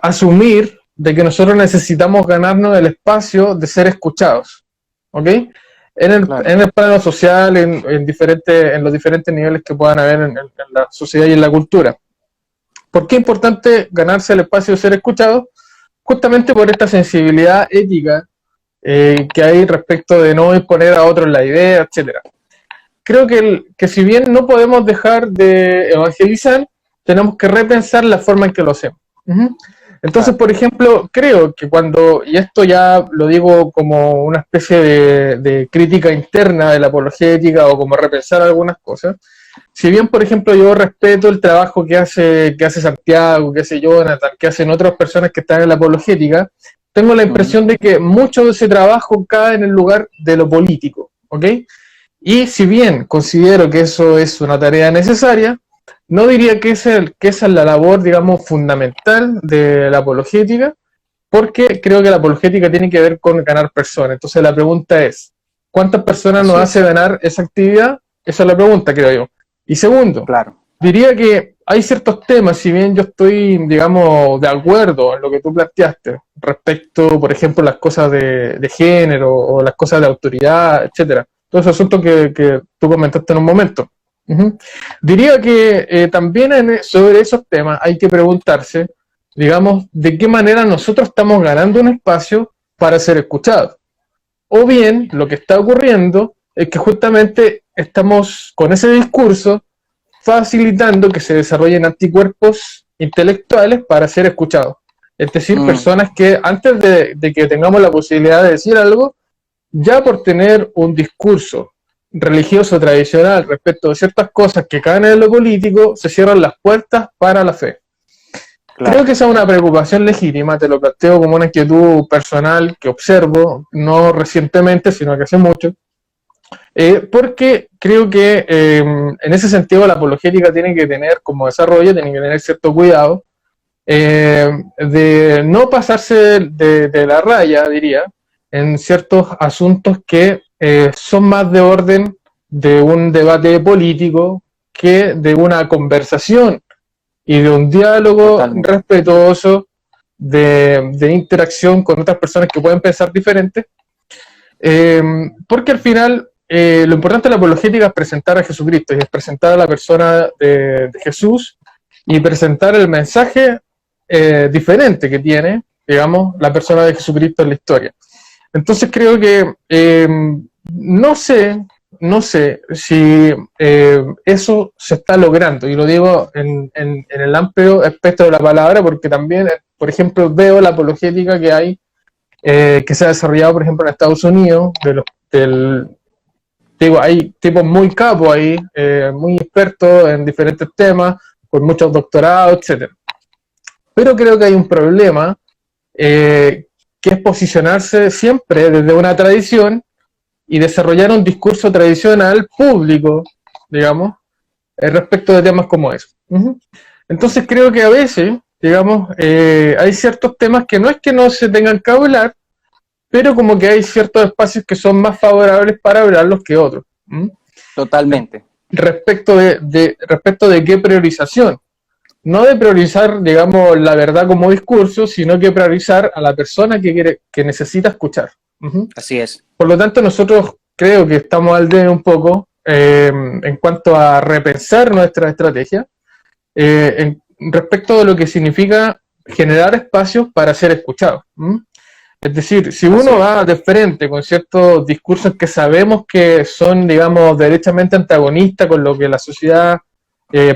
asumir de que nosotros necesitamos ganarnos el espacio de ser escuchados, ¿ok? En el plano social, en los diferentes niveles que puedan haber en la sociedad y en la cultura. ¿Por qué es importante ganarse el espacio de ser escuchado? justamente por esta sensibilidad ética que hay respecto de no imponer a otros la idea, etcétera. Creo que si bien no podemos dejar de evangelizar, tenemos que repensar la forma en que lo hacemos. Entonces, por ejemplo, creo que cuando, y esto ya lo digo como una especie de crítica interna de la apologética o como repensar algunas cosas, si bien, por ejemplo, yo respeto el trabajo que hace Santiago, que hace Jonathan, que hacen otras personas que están en la apologética, tengo la impresión de que mucho de ese trabajo cae en el lugar de lo político, ¿ok? Y si bien considero que eso es una tarea necesaria, no diría que esa es la labor, digamos, fundamental de la apologética, porque creo que la apologética tiene que ver con ganar personas. Entonces la pregunta es, ¿cuántas personas nos hace ganar esa actividad? Esa es la pregunta, creo yo. Y segundo, diría que hay ciertos temas, si bien yo estoy, digamos, de acuerdo en lo que tú planteaste, respecto, por ejemplo, las cosas de género o las cosas de autoridad, etcétera, todos esos asuntos que tú comentaste en un momento. Diría que también sobre esos temas hay que preguntarse, digamos, de qué manera nosotros estamos ganando un espacio para ser escuchados. O bien, lo que está ocurriendo es que justamente estamos con ese discurso facilitando que se desarrollen anticuerpos intelectuales para ser escuchados. Es decir, personas que antes de que tengamos la posibilidad de decir algo, ya por tener un discurso religioso tradicional respecto de ciertas cosas que caen en lo político, se cierran las puertas para la fe. Creo que esa es una preocupación legítima, te lo planteo como una inquietud personal que observo, no recientemente, sino que hace mucho, porque creo que en ese sentido la apologética tiene que tener como desarrollo, tiene que tener cierto cuidado de no pasarse de la raya, diría, en ciertos asuntos que son más de orden de un debate político que de una conversación y de un diálogo respetuoso, de interacción con otras personas que pueden pensar diferente, porque al final lo importante de la apologética es presentar a Jesucristo y es presentar a la persona de Jesús y presentar el mensaje diferente que tiene, digamos, la persona de Jesucristo en la historia. Entonces creo que no sé si eso se está logrando, y lo digo en el amplio espectro de la palabra, porque también, por ejemplo, veo la apologética que hay, que se ha desarrollado, por ejemplo, en Estados Unidos, digo, hay tipos muy capos ahí, muy expertos en diferentes temas, con muchos doctorados, etc. Pero creo que hay un problema, que es posicionarse siempre desde una tradición y desarrollar un discurso tradicional público, digamos, respecto de temas como eso. Entonces creo que a veces, digamos, hay ciertos temas que no es que no se tengan que hablar, pero como que hay ciertos espacios que son más favorables para hablarlos que otros. Totalmente. Respecto de qué priorización. No de priorizar, digamos, la verdad como discurso, sino que priorizar a la persona que necesita escuchar. Así es. Por lo tanto, nosotros creo que estamos al debe un poco en cuanto a repensar nuestra estrategia respecto de lo que significa generar espacios para ser escuchados. Es decir, si uno va de frente con ciertos discursos que sabemos que son, digamos, derechamente antagonistas con lo que la sociedad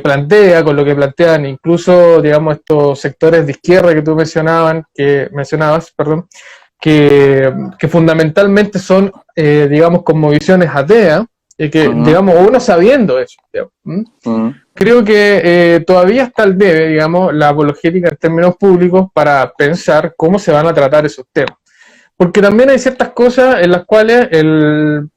plantea, con lo que plantean incluso, digamos, estos sectores de izquierda que tú mencionabas, que fundamentalmente son, digamos, como visiones ateas, que, digamos, uno sabiendo eso, creo que todavía está al debe, digamos, la apologética en términos públicos para pensar cómo se van a tratar esos temas. Porque también hay ciertas cosas en las cuales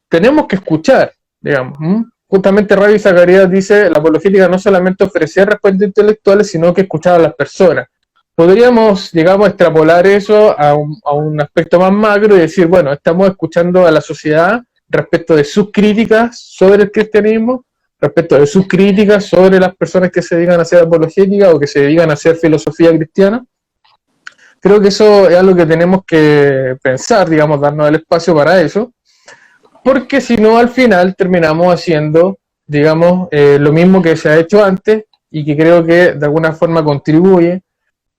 tenemos que escuchar, digamos. Justamente Ravi Zacharias dice, la apologética no solamente ofrecer respuestas intelectuales, sino que escuchar a las personas. Podríamos, digamos, extrapolar eso a un aspecto más macro y decir, bueno, estamos escuchando a la sociedad respecto de sus críticas sobre el cristianismo, respecto de sus críticas sobre las personas que se dedican a hacer apologética o que se dedican a hacer filosofía cristiana. Creo que eso es algo que tenemos que pensar, digamos, darnos el espacio para eso, porque si no, al final terminamos haciendo, digamos, lo mismo que se ha hecho antes y que creo que de alguna forma contribuye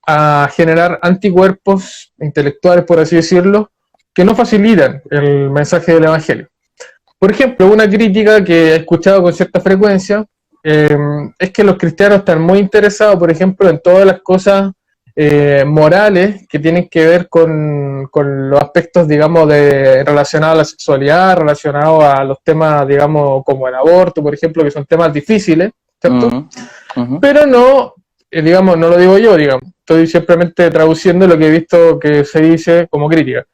a generar anticuerpos intelectuales, por así decirlo, que no facilitan el mensaje del Evangelio. Por ejemplo, una crítica que he escuchado con cierta frecuencia es que los cristianos están muy interesados, por ejemplo, en todas las cosas morales que tienen que ver con los aspectos, digamos, relacionados a la sexualidad, relacionados a los temas, digamos, como el aborto, por ejemplo, que son temas difíciles, ¿cierto? Pero no, digamos, no lo digo yo, digamos, estoy simplemente traduciendo lo que he visto que se dice como crítica.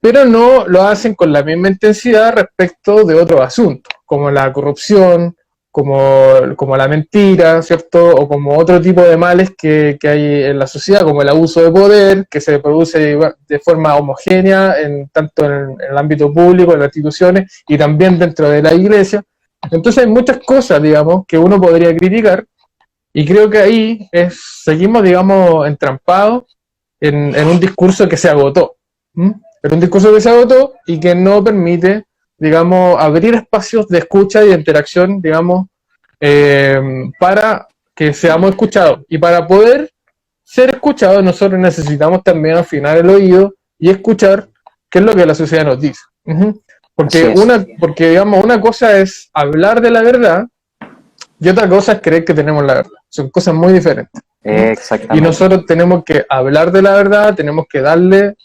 Pero no lo hacen con la misma intensidad respecto de otros asuntos, como la corrupción, como la mentira, ¿cierto? O como otro tipo de males que hay en la sociedad, como el abuso de poder, que se produce de forma homogénea, tanto en el ámbito público, en las instituciones, y también dentro de la iglesia. Entonces hay muchas cosas, digamos, que uno podría criticar, y creo que ahí seguimos, digamos, entrampados en un discurso que se agotó. Es un discurso que se agotó y que no permite, digamos, abrir espacios de escucha y de interacción, digamos, para que seamos escuchados. Y para poder ser escuchados, nosotros necesitamos también afinar el oído y escuchar qué es lo que la sociedad nos dice. Porque, digamos, una cosa es hablar de la verdad y otra cosa es creer que tenemos la verdad. Son cosas muy diferentes. Exactamente. Y nosotros tenemos que hablar de la verdad, tenemos que darle,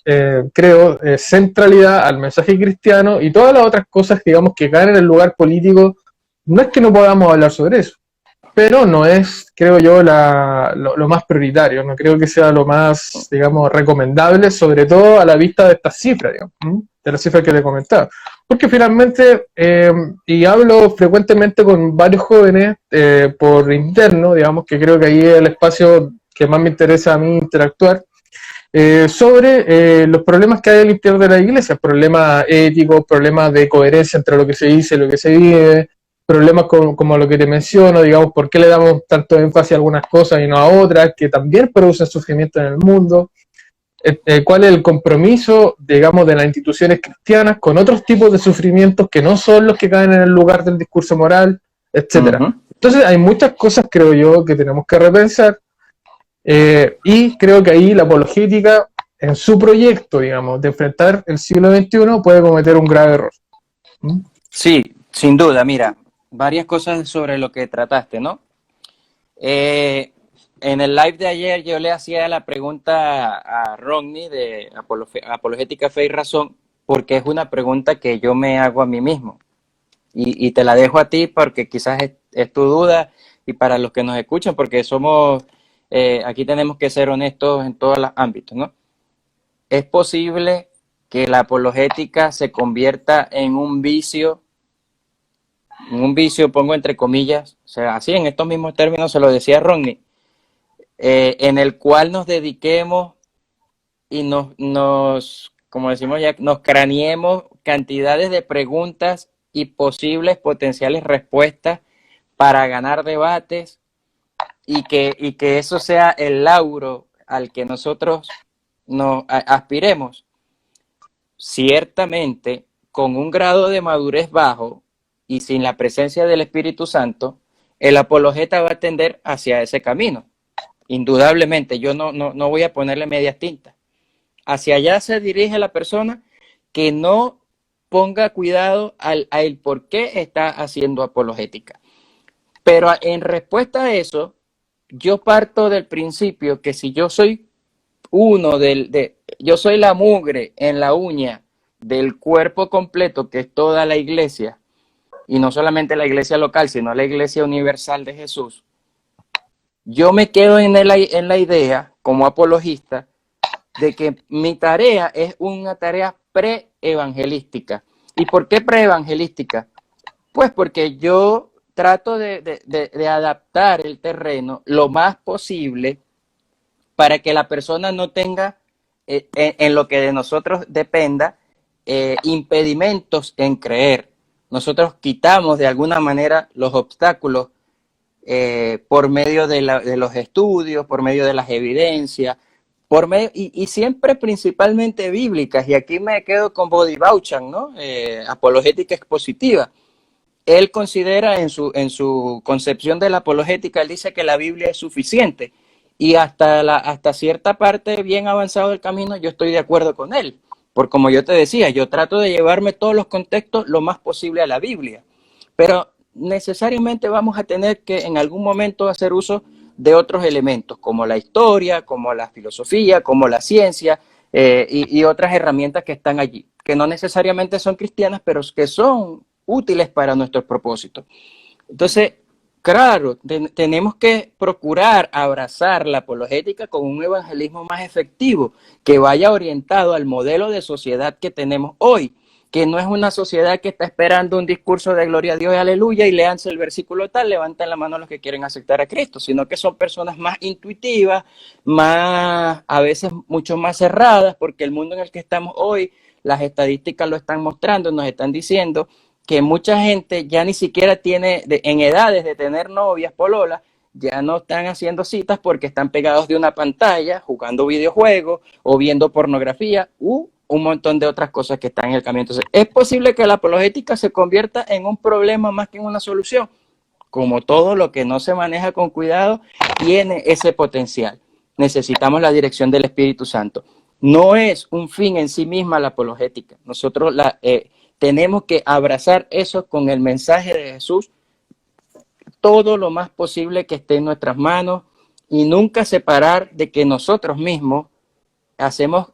creo, centralidad al mensaje cristiano, y todas las otras cosas, digamos, que caen en el lugar político. No es que no podamos hablar sobre eso, pero no es, creo yo, lo más prioritario. No creo que sea lo más, digamos, recomendable, sobre todo a la vista de estas cifras, digamos, de las cifras que te comentaba. Porque finalmente, y hablo frecuentemente con varios jóvenes por interno, digamos, que creo que ahí es el espacio que más me interesa a mí interactuar, sobre los problemas que hay al interior de la iglesia, problemas éticos, problemas de coherencia entre lo que se dice y lo que se vive, problemas como lo que te menciono, digamos, por qué le damos tanto énfasis a algunas cosas y no a otras, que también producen sufrimiento en el mundo. ¿Cuál es el compromiso, digamos, de las instituciones cristianas con otros tipos de sufrimientos que no son los que caen en el lugar del discurso moral, etcétera? Entonces hay muchas cosas, creo yo, que tenemos que repensar, y creo que ahí la apologética, en su proyecto, digamos, de enfrentar el siglo XXI, puede cometer un grave error. Sí, sin duda. Mira, varias cosas sobre lo que trataste, ¿no? En el live de ayer yo le hacía la pregunta a Rodney de Apologética, Fe y Razón, porque es una pregunta que yo me hago a mí mismo. Y te la dejo a ti porque quizás es tu duda, y para los que nos escuchan, porque somos, aquí tenemos que ser honestos en todos los ámbitos, ¿no? ¿Es posible que la apologética se convierta en un vicio? Un vicio, pongo entre comillas, o sea, así en estos mismos términos se lo decía Rodney, en el cual nos dediquemos y como decimos ya, nos craneemos cantidades de preguntas y posibles potenciales respuestas para ganar debates, y que eso sea el lauro al que nosotros nos aspiremos. Ciertamente, con un grado de madurez bajo y sin la presencia del Espíritu Santo, el apologeta va a tender hacia ese camino. Indudablemente, yo no voy a ponerle medias tintas. Hacia allá se dirige la persona que no ponga cuidado al por qué está haciendo apologética. Pero en respuesta a eso, yo parto del principio que si yo soy yo soy la mugre en la uña del cuerpo completo, que es toda la iglesia, y no solamente la iglesia local, sino la iglesia universal de Jesús, yo me quedo en la idea, como apologista, de que mi tarea es una tarea pre-evangelística. ¿Y por qué pre-evangelística? Pues porque yo trato de adaptar el terreno lo más posible para que la persona no tenga, en lo que de nosotros dependa, impedimentos en creer. Nosotros quitamos de alguna manera los obstáculos por medio de los estudios, por medio de las evidencias, y siempre principalmente bíblicas. Y aquí me quedo con Bodhi Bauchan, ¿no? Apologética expositiva. Él considera en su concepción de la apologética, él dice que la Biblia es suficiente. y hasta cierta parte bien avanzado del camino yo estoy de acuerdo con él. Por como yo te decía, yo trato de llevarme todos los contextos lo más posible a la Biblia, pero necesariamente vamos a tener que en algún momento hacer uso de otros elementos, como la historia, como la filosofía, como la ciencia, y otras herramientas que están allí, que no necesariamente son cristianas, pero que son útiles para nuestros propósitos. Entonces, claro, tenemos que procurar abrazar la apologética con un evangelismo más efectivo, que vaya orientado al modelo de sociedad que tenemos hoy, que no es una sociedad que está esperando un discurso de gloria a Dios y aleluya y leanse el versículo tal, levanten la mano los que quieren aceptar a Cristo, sino que son personas más intuitivas, más, a veces mucho más cerradas, porque el mundo en el que estamos hoy, las estadísticas lo están mostrando, nos están diciendo que mucha gente ya ni siquiera tiene, en edades de tener novias, pololas, ya no están haciendo citas porque están pegados de una pantalla, jugando videojuegos o viendo pornografía u un montón de otras cosas que están en el camino. Entonces, es posible que la apologética se convierta en un problema más que en una solución. Como todo lo que no se maneja con cuidado, tiene ese potencial. Necesitamos la dirección del Espíritu Santo. No es un fin en sí misma la apologética. Nosotros tenemos que abrazar eso con el mensaje de Jesús todo lo más posible que esté en nuestras manos y nunca separar de que nosotros mismos hacemos,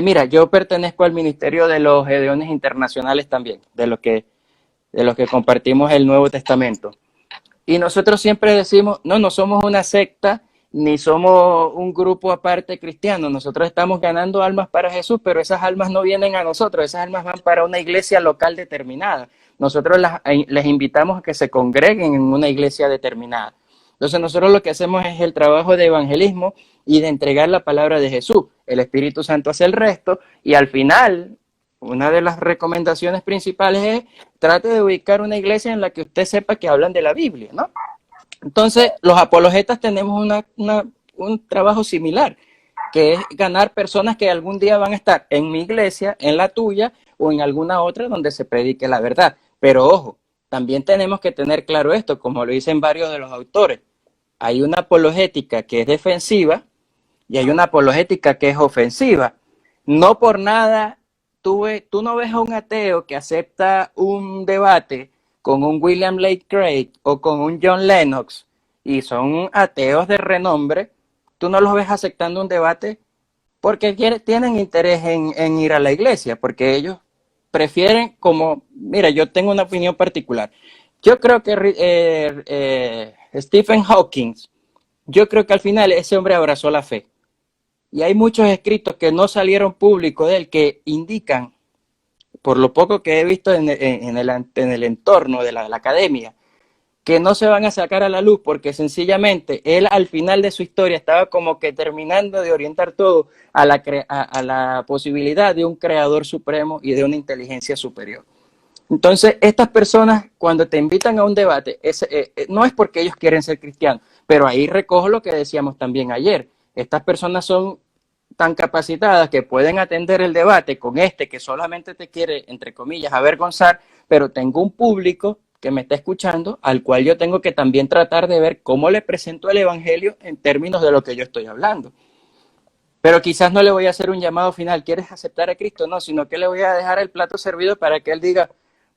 mira, yo pertenezco al Ministerio de los Gedeones Internacionales también, de los que compartimos el Nuevo Testamento. Y nosotros siempre decimos, no, no somos una secta, ni somos un grupo aparte cristiano. Nosotros estamos ganando almas para Jesús, pero esas almas no vienen a nosotros, esas almas van para una iglesia local determinada. Nosotros les invitamos a que se congreguen en una iglesia determinada. Entonces nosotros lo que hacemos es el trabajo de evangelismo y de entregar la palabra de Jesús. El Espíritu Santo hace el resto y al final, una de las recomendaciones principales es trate de ubicar una iglesia en la que usted sepa que hablan de la Biblia, ¿no? Entonces, los apologetas tenemos un trabajo similar, que es ganar personas que algún día van a estar en mi iglesia, en la tuya o en alguna otra donde se predique la verdad. Pero ojo, también tenemos que tener claro esto, como lo dicen varios de los autores. Hay una apologética que es defensiva y hay una apologética que es ofensiva. No por nada tú no ves a un ateo que acepta un debate con un William Lane Craig o con un John Lennox y son ateos de renombre, tú no los ves aceptando un debate porque tienen interés en ir a la iglesia, porque ellos prefieren como, mira, yo tengo una opinión particular. Yo creo que Stephen Hawking, yo creo que al final ese hombre abrazó la fe. Y hay muchos escritos que no salieron públicos de él que indican, por lo poco que he visto en el entorno de la academia, que no se van a sacar a la luz porque sencillamente él al final de su historia estaba como que terminando de orientar todo a la posibilidad de un creador supremo y de una inteligencia superior. Entonces, estas personas cuando te invitan a un debate, no es porque ellos quieren ser cristianos, pero ahí recojo lo que decíamos también ayer. Estas personas son tan capacitadas que pueden atender el debate con que solamente te quiere, entre comillas, avergonzar, pero tengo un público que me está escuchando, al cual yo tengo que también tratar de ver cómo le presento el evangelio en términos de lo que yo estoy hablando. Pero quizás no le voy a hacer un llamado final, ¿quieres aceptar a Cristo? No, sino que le voy a dejar el plato servido para que él diga,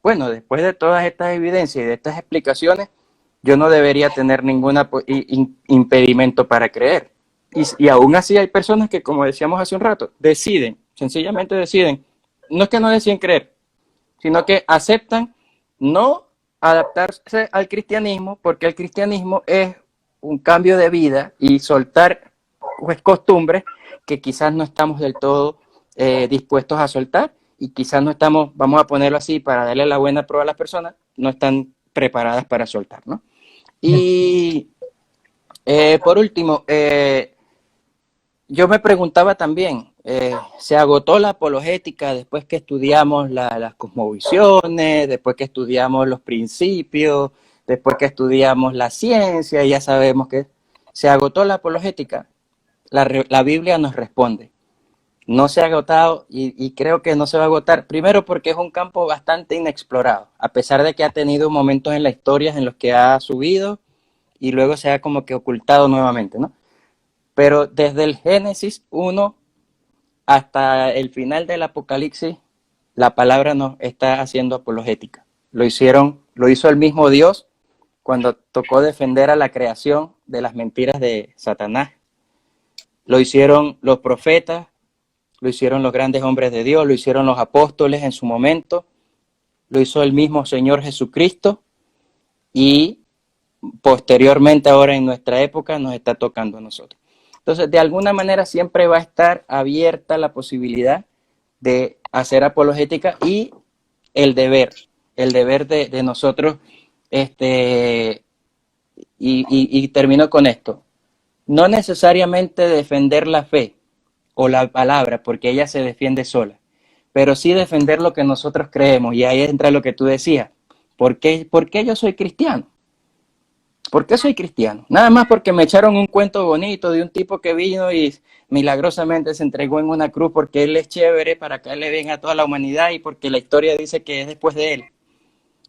bueno, después de todas estas evidencias y de estas explicaciones, yo no debería tener ningún impedimento para creer. Y aún así hay personas que, como decíamos hace un rato, sencillamente deciden, no es que no deciden creer, sino que aceptan no adaptarse al cristianismo, porque el cristianismo es un cambio de vida y soltar pues, costumbres que quizás no estamos del todo dispuestos a soltar y quizás no estamos, vamos a ponerlo así para darle la buena prueba a las personas, no están preparadas para soltar, ¿no? Y por último, yo me preguntaba también, ¿se agotó la apologética después que estudiamos las cosmovisiones, después que estudiamos los principios, después que estudiamos la ciencia? Ya sabemos que se agotó la apologética. La Biblia nos responde. No se ha agotado y creo que no se va a agotar. Primero porque es un campo bastante inexplorado, a pesar de que ha tenido momentos en la historia en los que ha subido y luego se ha como que ocultado nuevamente, ¿no? pero desde el Génesis 1 hasta el final del Apocalipsis, la palabra nos está haciendo apologética. Lo hizo el mismo Dios cuando tocó defender a la creación de las mentiras de Satanás. Lo hicieron los profetas, lo hicieron los grandes hombres de Dios, lo hicieron los apóstoles en su momento, lo hizo el mismo Señor Jesucristo y posteriormente ahora en nuestra época nos está tocando a nosotros. Entonces, de alguna manera siempre va a estar abierta la posibilidad de hacer apologética y el deber de nosotros, y termino con esto, no necesariamente defender la fe o la palabra, porque ella se defiende sola, pero sí defender lo que nosotros creemos, y ahí entra lo que tú decías, ¿por qué yo soy cristiano? ¿Por qué soy cristiano? Nada más porque me echaron un cuento bonito de un tipo que vino y milagrosamente se entregó en una cruz porque él es chévere para caerle bien a toda la humanidad y porque la historia dice que es después de él.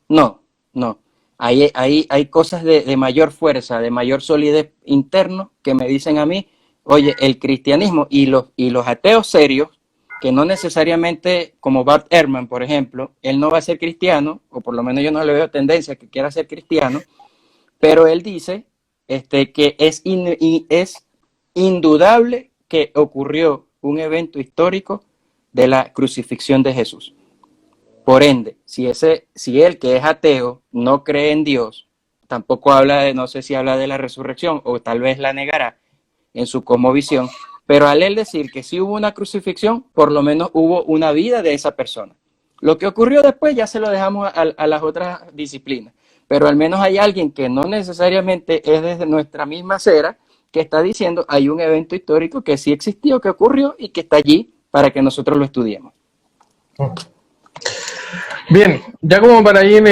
No, no. Hay cosas de mayor fuerza, de mayor solidez interno que me dicen a mí, oye, el cristianismo y los ateos serios, que no necesariamente, como Bart Ehrman, por ejemplo, él no va a ser cristiano, o por lo menos yo no le veo tendencia a que quiera ser cristiano, pero él dice que es indudable que ocurrió un evento histórico de la crucifixión de Jesús. Por ende, si él que es ateo no cree en Dios, tampoco no sé si habla de la resurrección o tal vez la negará en su cosmovisión, pero al él decir que sí hubo una crucifixión, por lo menos hubo una vida de esa persona. Lo que ocurrió después ya se lo dejamos a las otras disciplinas, pero al menos hay alguien que no necesariamente es desde nuestra misma acera que está diciendo hay un evento histórico que sí existió, que ocurrió y que está allí para que nosotros lo estudiemos. Bien, ya como para ir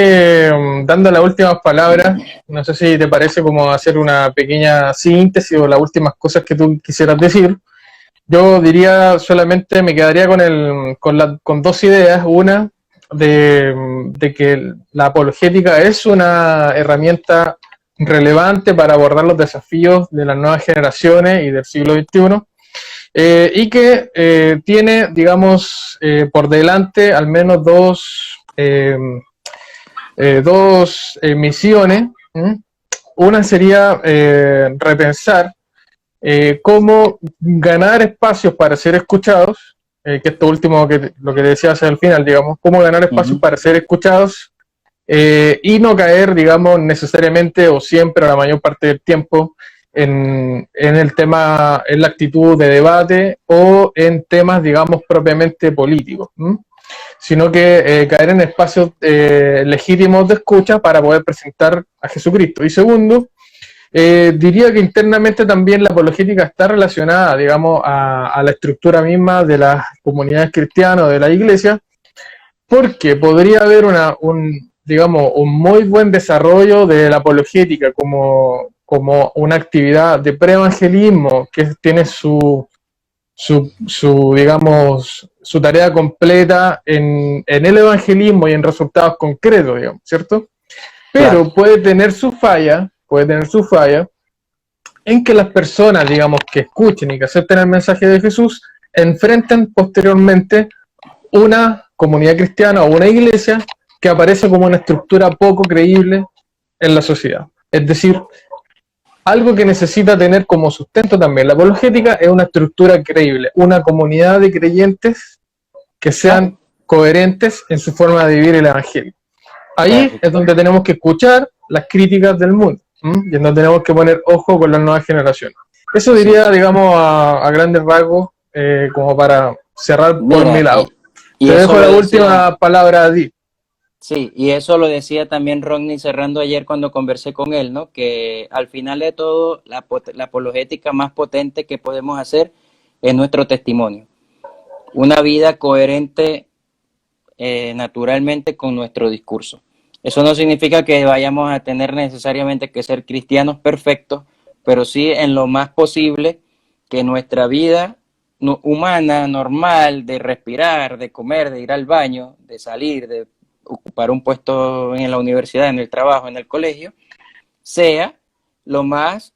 dando las últimas palabras, no sé si te parece como hacer una pequeña síntesis o las últimas cosas que tú quisieras decir. Yo diría solamente, me quedaría con dos ideas. Una, de que la apologética es una herramienta relevante para abordar los desafíos de las nuevas generaciones y del siglo XXI. Y que tiene, digamos, por delante al menos dos misiones. Una sería repensar cómo ganar espacios para ser escuchados, que esto último, lo que decía hacia el final, digamos, cómo ganar espacios para ser escuchados y no caer, digamos, necesariamente o siempre o la mayor parte del tiempo en el tema, en la actitud de debate o en temas, digamos, propiamente políticos, sino que caer en espacios legítimos de escucha para poder presentar a Jesucristo. Y segundo, diría que internamente también la apologética está relacionada, digamos, a la estructura misma de las comunidades cristianas, de la iglesia, porque podría haber digamos, un muy buen desarrollo de la apologética como una actividad de preevangelismo que tiene digamos, su tarea completa en el evangelismo y en resultados concretos, digamos, ¿cierto? Pero claro, puede tener su falla en que las personas, digamos, que escuchen y que acepten el mensaje de Jesús, enfrenten posteriormente una comunidad cristiana o una iglesia que aparece como una estructura poco creíble en la sociedad. Es decir, algo que necesita tener como sustento también la apologética es una estructura creíble, una comunidad de creyentes que sean coherentes en su forma de vivir el evangelio. Ahí es donde tenemos que escuchar las críticas del mundo, y es donde tenemos que poner ojo con las nuevas generaciones. Eso diría, digamos, a grandes rasgos, como para cerrar por mi lado. Te dejo la última palabra a ti. Sí, y eso lo decía también Rodney cerrando ayer cuando conversé con él, ¿no? Que al final de todo, la apologética más potente que podemos hacer es nuestro testimonio. Una vida coherente naturalmente con nuestro discurso. Eso no significa que vayamos a tener necesariamente que ser cristianos perfectos, pero sí en lo más posible que nuestra vida humana, normal, de respirar, de comer, de ir al baño, de salir, de ocupar un puesto en la universidad, en el trabajo, en el colegio, sea lo más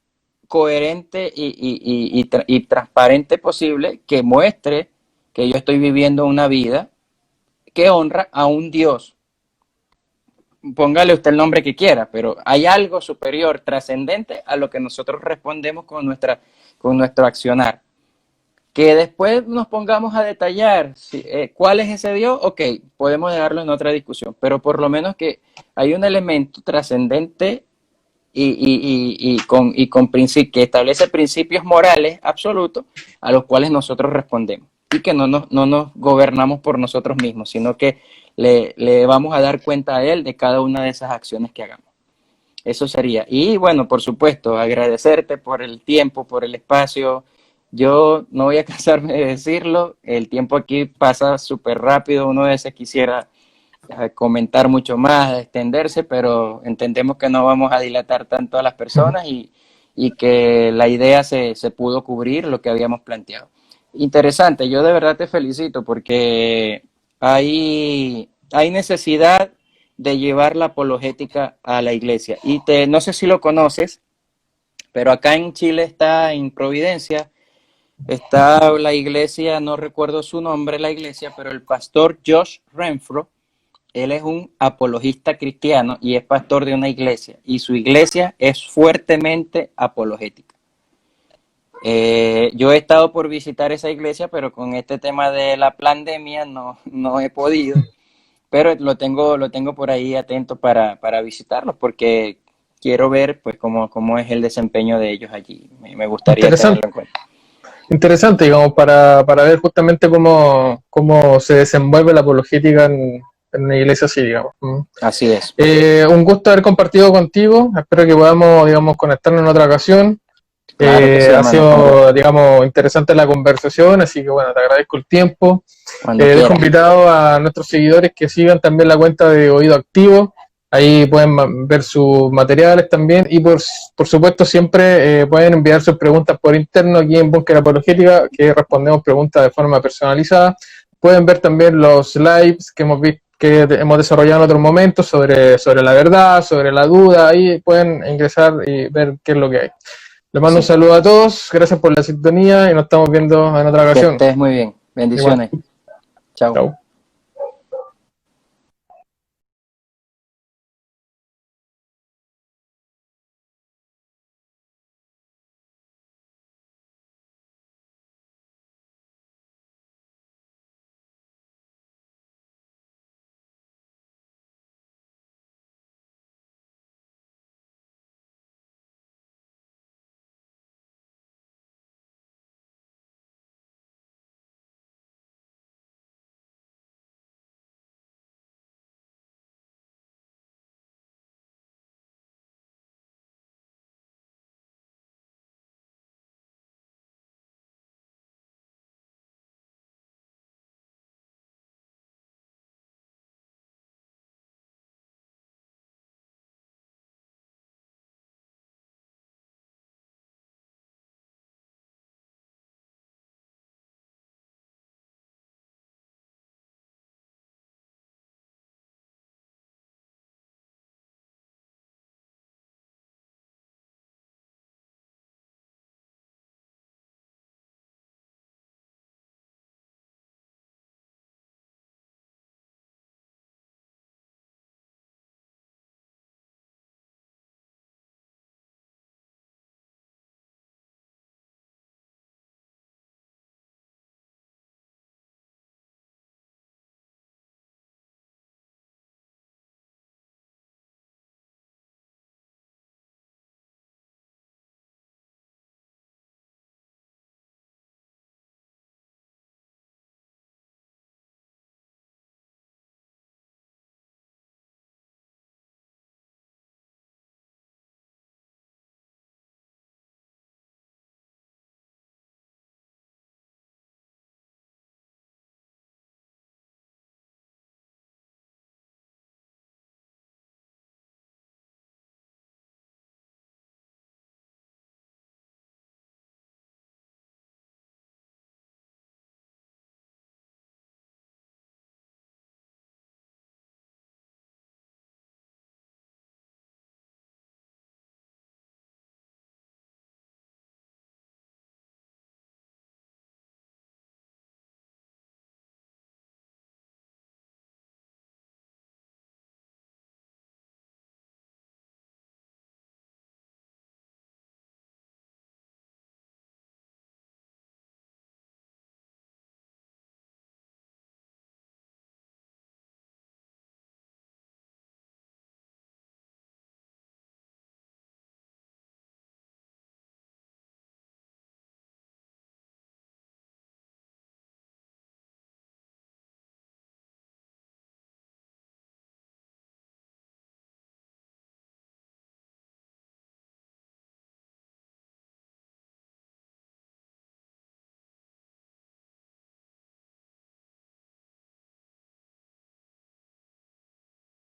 coherente y transparente posible que muestre que yo estoy viviendo una vida que honra a un Dios. Póngale usted el nombre que quiera, pero hay algo superior, trascendente a lo que nosotros respondemos con nuestro accionar. Que después nos pongamos a detallar cuál es ese Dios, ok, podemos dejarlo en otra discusión, pero por lo menos que hay un elemento trascendente que establece principios morales absolutos a los cuales nosotros respondemos y que no nos gobernamos por nosotros mismos, sino que le vamos a dar cuenta a él de cada una de esas acciones que hagamos. Eso sería. Y bueno, por supuesto, agradecerte por el tiempo, por el espacio. Yo no voy a cansarme de decirlo, el tiempo aquí pasa súper rápido, uno a veces quisiera comentar mucho más, extenderse, pero entendemos que no vamos a dilatar tanto a las personas y que la idea se pudo cubrir lo que habíamos planteado. Interesante, yo de verdad te felicito porque hay necesidad de llevar la apologética a la iglesia. Y no sé si lo conoces, pero acá en Chile está en Providencia, está la iglesia, no recuerdo su nombre la iglesia, pero el pastor Josh Renfro, él es un apologista cristiano y es pastor de una iglesia, y su iglesia es fuertemente apologética. Yo he estado por visitar esa iglesia, pero con este tema de la pandemia no he podido, pero lo tengo por ahí atento para visitarlos, porque quiero ver pues cómo es el desempeño de ellos allí. Me gustaría tenerlo en cuenta. Interesante, digamos, para ver justamente cómo se desenvuelve la apologética en una iglesia así, digamos. Así es. Un gusto haber compartido contigo, espero que podamos, digamos, conectarnos en otra ocasión. Claro que sí, ha sido, digamos, interesante la conversación, así que bueno, te agradezco el tiempo. Dejo invitado a nuestros seguidores que sigan también la cuenta de Oído Activo, ahí pueden ver sus materiales también, y por supuesto siempre pueden enviar sus preguntas por interno aquí en Búnker Apologética, que respondemos preguntas de forma personalizada. Pueden ver también los lives que hemos desarrollado en otros momentos sobre la verdad, sobre la duda, ahí pueden ingresar y ver qué es lo que hay. Les mando un saludo a todos, gracias por la sintonía y nos estamos viendo en otra ocasión. Que estés muy bien, bendiciones. Chao.